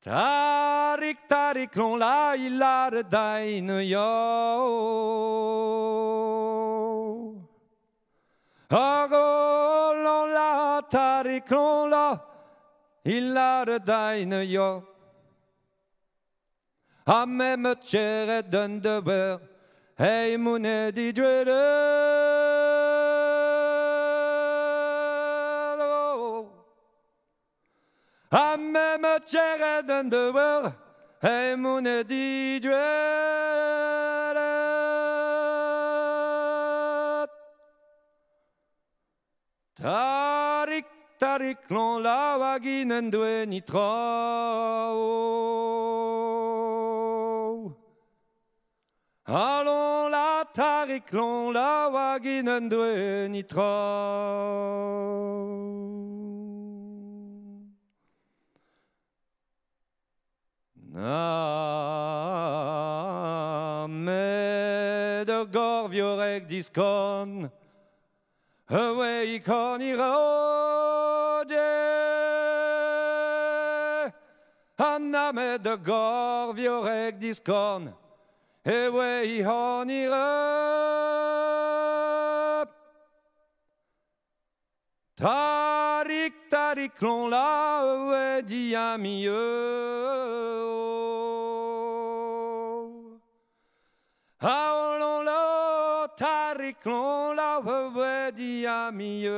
F: Tarik lon la illar dain yo. Ago lon la tarik lon la illar dain yo. A même tcheret d'un de beurre, hey mounet di dweder. A même tcheret d'un de beurre, hey mounet di dweder. Tarik lon la wagin en dwe ni trao. Allons la tarik lon la wagin en dwe ni trao. Na me de gorviorek diskon, away ikon i roje. Anna me de gorviorek diskon, away ikon i roje. Tarik lon la away di amieux. Allons la tarik lon la away di amieux.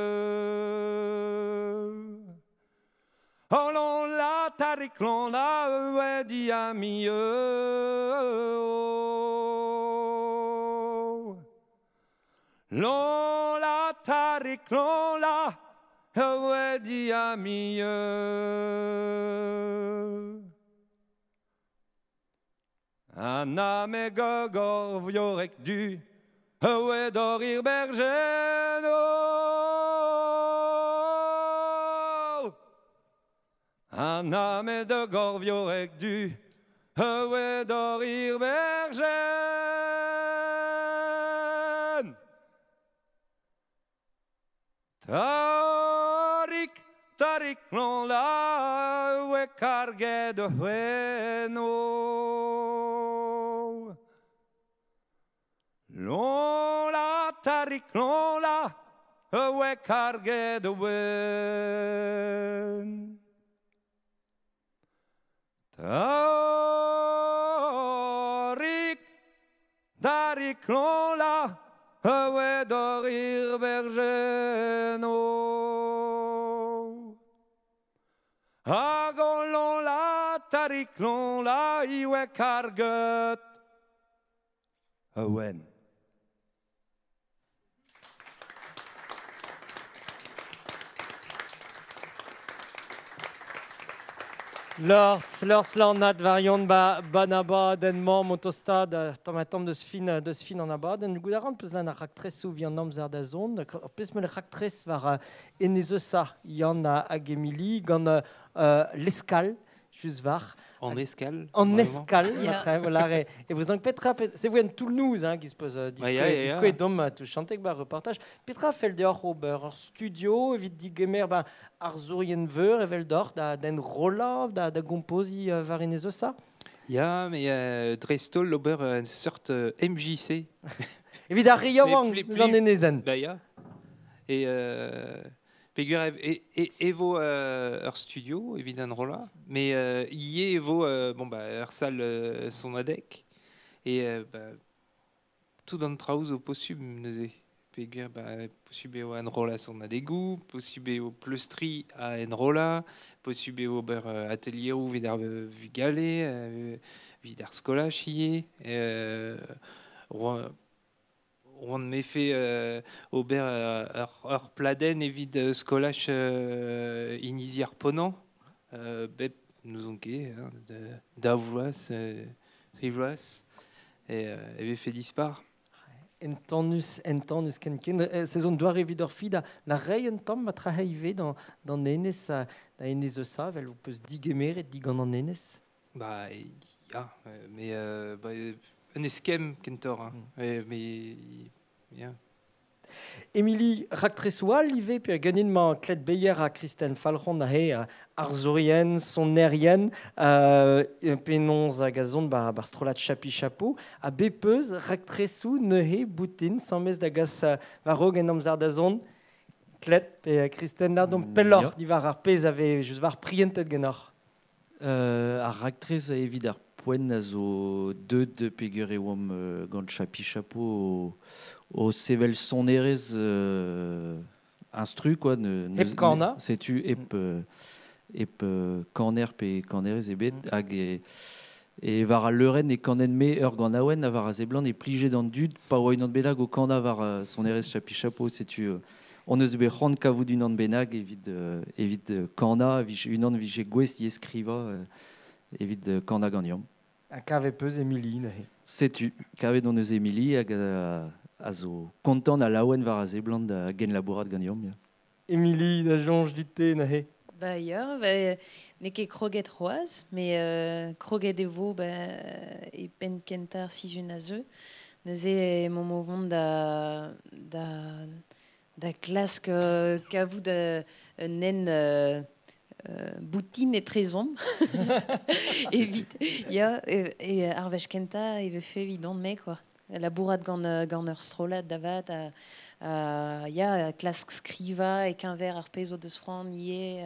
F: Allons la tarik tariklon la wedi ami Lon la tariklon la wedi ami Anna me gogor viorek du dorir bergeno Anna me de gorviorek du dorir bergen Tarik non la we cargue de hueno Lon la tarik lon la we cargue de wen Tarik lon la we dorir bergeno Agon lon la tarik lon la we cargue wen
C: Lors lanat variant banaba den mom autostad tomatom de sfin en abad den goudarant peus lan a raktres ou vian nom zer da zone peus me le raktres var enezeusa yann a Emily gant l'escal just var
A: En escale.
C: en escal
B: Yeah.
C: très voilà et vous en Petra c'est vous tout nous qui se pose disco et dom tout chanter ba reportage Petra fait le dehors au studio vite di gamer ba arzurien veur evel dort da den rolla da composi varinezosa
A: Ja, mais Drestol ober une sorte MJC.
C: évidemment riawang
A: Les
C: j'en ai nezen
A: Bah ja. Et Pegur Evo leur studio, évidemment Rolla, mais y est Evo bon bah leur salle son adec et tout dans le traus au possible nous Pegur possible au Enrola son adegou, possible au plustri à Enrola, possible au ber atelier ou vidar vigale, vidar scola chier on me fait Aubert pladen évide scolach inisier ponant bep nous on d'avois rivlas et avait fait dispar
C: entonus ken saison doit revidor fida na rei un tom matra haive dans nenes da enezeusa vel vous peut digemer et digan en nenes
A: bah ja mais un esquem kentor hein. Mais bien
C: Emily Ractressoa, l'IV, puis ganin ma clé de Beyer à Christine Falron, à Arzorienne, son aérienne, pénons à gazon, barstrolat chapi chapeau, à Bepeuse, Ractressou, Nehe, Boutine, sans mes d'agas, varog et nomzar d'azon, clé, et Christine là, donc pelor, divar arpez, avait juste var priente de genor.
G: A Ractres a evidar poen a zo de pegur e oam gant chapi chapeau o sevel sonerez instru quoi
C: Ep corna
G: sais-tu ep corner pe cornerez e bet hag e var a leuren e kanen me ur gant aouen a var a zeblan e plige dans dud pa oa unan benag o kanda var sonerez chapi chapeau sais-tu on eus be c'hant kavout unan benag evit kanda unan vije gwest yeskriva evit kanda gagnam.
C: A cave peuse Emily.
G: Sais-tu kave dans eus Emily hag a zo kontant a laouen var a zeblan da gen labourat gagnam.
C: Emily, da jonge du thé, nahe.
B: Bah, hier, n'est que croguet roise, mais croguet de veau, et pen kentar si une azeu. Nous est mon mouvement da classe qu'a vous de nen boutine et trésor. Et vite, ya et Arvesh Kenta, il veut fait évident mais quoi. La bourrade Garner Strolat davat ya classe scriva et qu'un verre arpezo de soin nié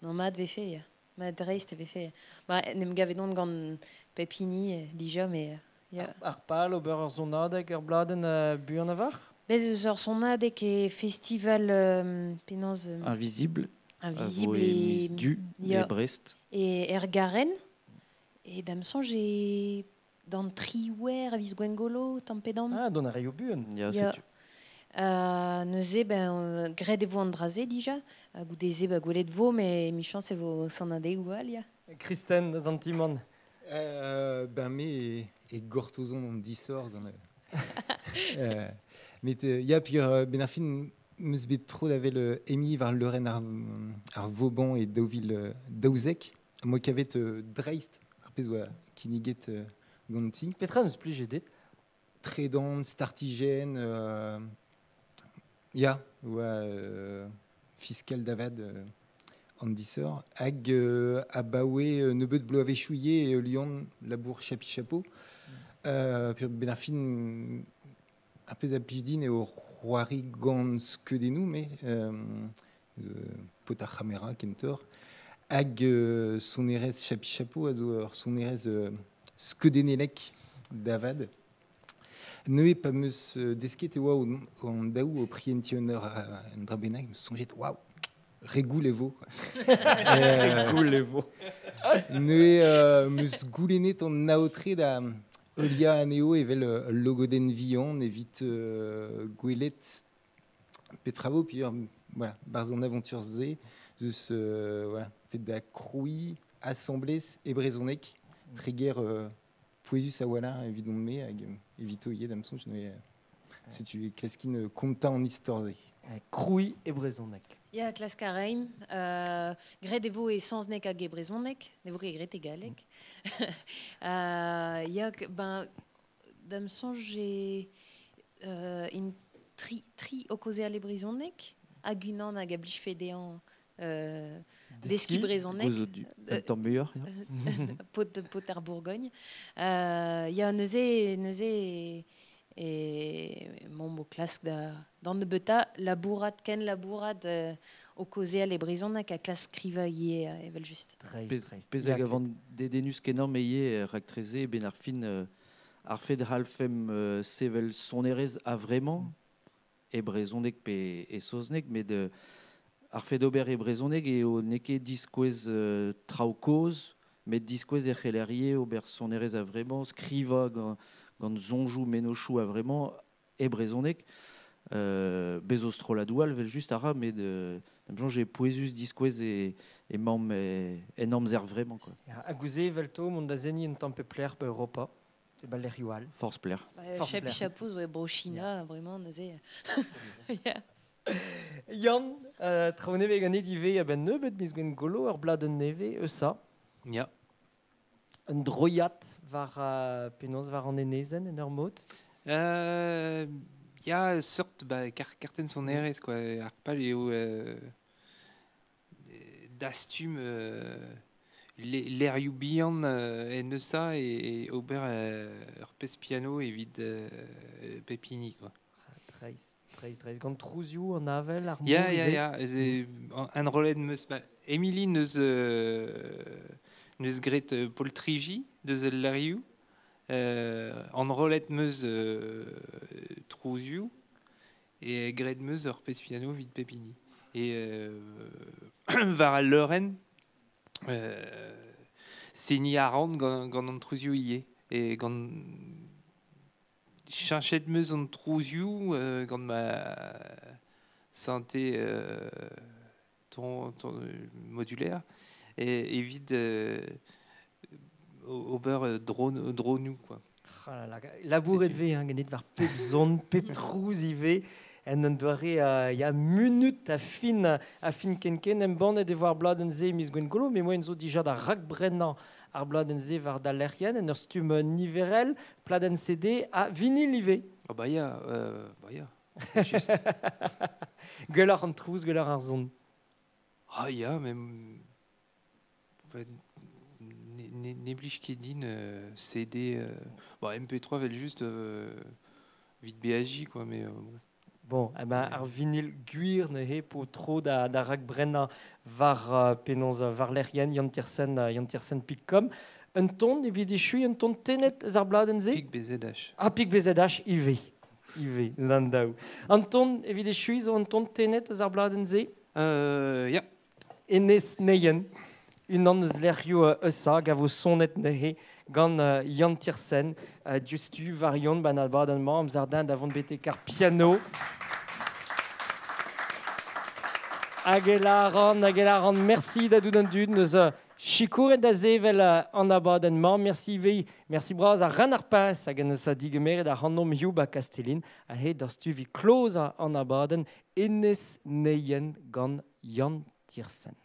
B: non mad ve fait mad reist ve fait bah nem gavedon gant pepini déjà mais ya
C: Arpal ober zonade gerbladen buurnavar.
B: bez son adek e festival penans
G: Invisible.
B: invisible
G: et du
B: ja.
G: et Brest.
B: Et Ergaren. Et d'Amson, j'ai dans Triwer, à Visguengolo, Tampedam.
C: Ah, don a rio buen.
G: Ja,
B: Ja.
G: setu.
B: Neuze, gred e vo an draze dija. Goudeze, gwelet vo, mais Michan, c'est vo son ade ou al, ya.
C: Kristen, da zantimon.
H: Me e gortozon an disor gant met ya puis ben ar fin meus bet tro d'avel Emi var leuren ar Vauban et Deauville daouzek moi kavet dreist ar pez oa kiniget ganti
C: Petra neus pli jedet.
H: Tredan, Startigen ya oa fiscal davad an disor hag abaoe nebeut bloave chouillet et Lyon labour chapi-chapeau puis ben ar fin un peu zapidine et au roari gant skedenou mais potar chamera kentor hag son erez chapi-chapeau a son erez skedenelek davad ne pas meus desket e oa an daou au prientionner en drabenag me sonjet waouh regoul evo
C: Cool, les veaux.
H: ne meus goulenet an naotre da Elia aneo evel logoden vian evit gwelet petravo puis voilà barzon aventure z zeus voilà fait da croui assemblés e brezonek trigger poesus a wala evidon me hag evito ie damson je ne si tu klaskin compta en histoire
C: Crouy et Brezonek.
B: Ya, klas kareim. Gred evo e sansnek hag e brezonek. Nevo ket gret e galek. Ya, d'amson, j'ai une tri o koze ale brezonek. Hag unan hag a blij fedean deski brezonek.
G: Gozo du un temps meilleur.
B: Pot ar Bourgogne. Ya, neuze et mon mot classe dans de beta labourat ken labourat au causer à les brisons à classe crivaillé evel juste
G: Pez hag avant dedenus kenom eie raktreze ben ar fin ar fed halfem sevel sonerez a vraiment e brezonek pe e soznek mais de ar fed ober e brezonek e o neke diskouez traokoz met diskouez e c'helerier ober sonerez a vraiment skriva gant zonjou menochou a vraiment e brezonek bezos troladoual vel just ara mais de j'ai poesus diskouez e mam enormes er vraiment quoi.
C: A gouze velto, mont da zeni un tempe plaire pe Europa. C'est bal l'erioal.
G: Force plaire.
B: chapi chapeau ouais brochina vraiment neuze
C: Yann, traoune ve gane dive a ben nebeut mis gwen golo ar bladen neve, ça.
A: Ja.
C: Un droiat var penaos var an enezen en ur mot.
A: Ja, sort karten son erez quoi. Ar pal eo dastum l'air bihan en eusa et ober ur pes piano evit pepini quoi.
C: Dreist. Gant trouzioù an avel ar
A: Ya,
C: mor
A: ya,
C: ive.
A: ya. Un rolet meus... Emily neus gret poltriji deus el lariou. An rolet meus trouzioù. Et gret meus ur pes piano vid pepini. Et var al leuren, seni a ran gant an trouzioù ie. Et gant... Chanchet meus an trouzioù gant ma synthé ton modulaire et vide ober dronou quoi.
C: Labouret ve, ganet var pep zon, pep trouz ive, en an doare ya munut a fin kenken en bandet e war bladen ze mis gwen golo, mais moi en zo dija da rak brennan ar bladen ze var da lerien, en ur stum niverel, pladen CD a vinil ive.
A: Ah bah ya. Juste.
C: Gueulard an trouz, gueulard ar zon.
A: Ah ya, mais ne blij ket din CD MP3 vel juste vite BAJ quoi mais
C: Bon, ar vinil gwir ne he po tro da rak brennan var penons var lerien yantirsen pickom. Un ton evit e chui, un ton tenet eus ar bladen ze?
A: Pig BZH.
C: Ah, pig BZH, ive, zandao. Un ton evit e chui zo un ton tenet eus ar bladen ze?
A: Ya.
C: Enes Neyen, une an eus lerioù eusa, gav o sonet nehe, gant Jan Tiersen, justu varion ban abadenn mañ, amzardin davant bete kar piano. Agelaran, merci da dout an dud, neus chikouret da zevel an abadenn mañ, merci vei, merci braz a ran ar paz, hag an eus a digemeret a rannom youb ba Kastelin, a he da stu vi kloz an abadenn, Enes Neyen gant Jan Tiersen.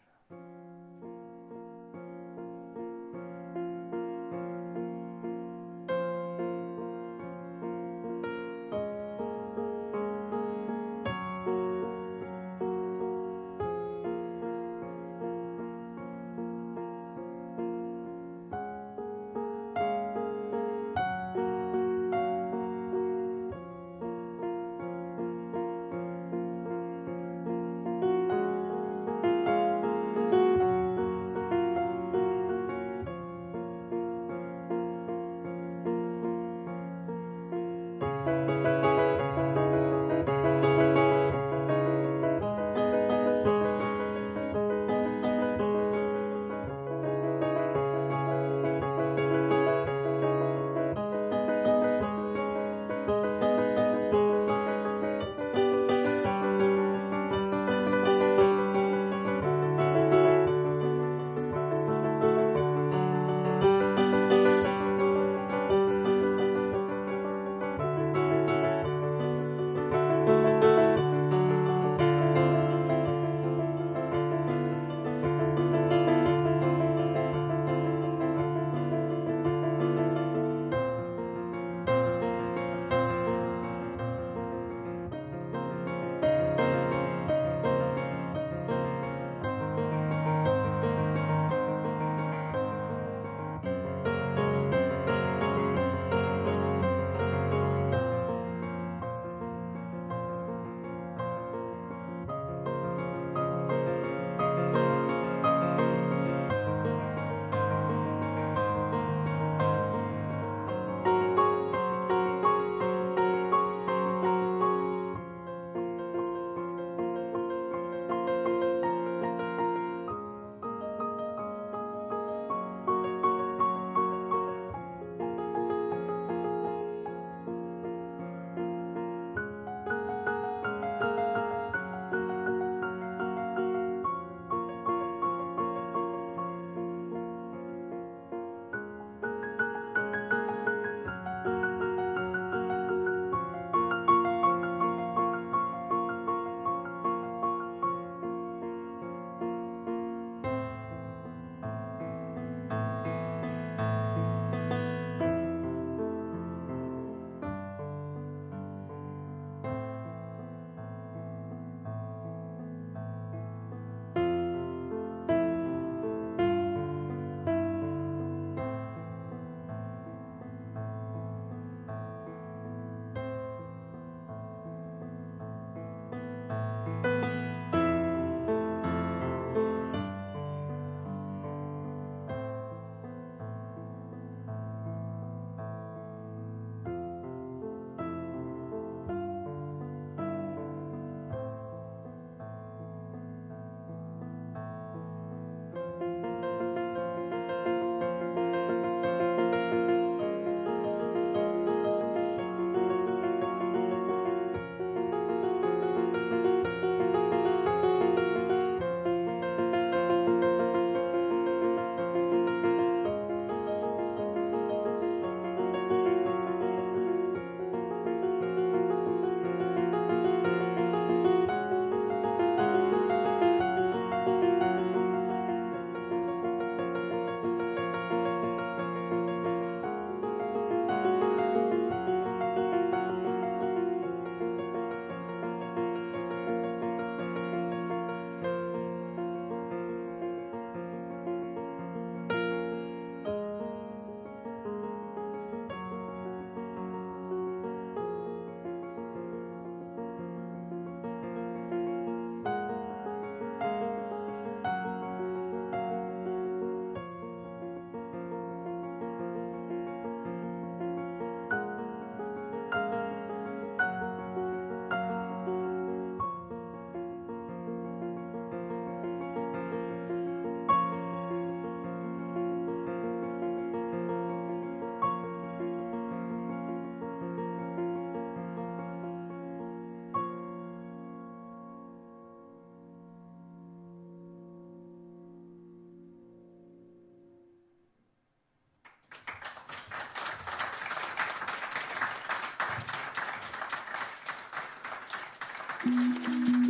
D: Thank you.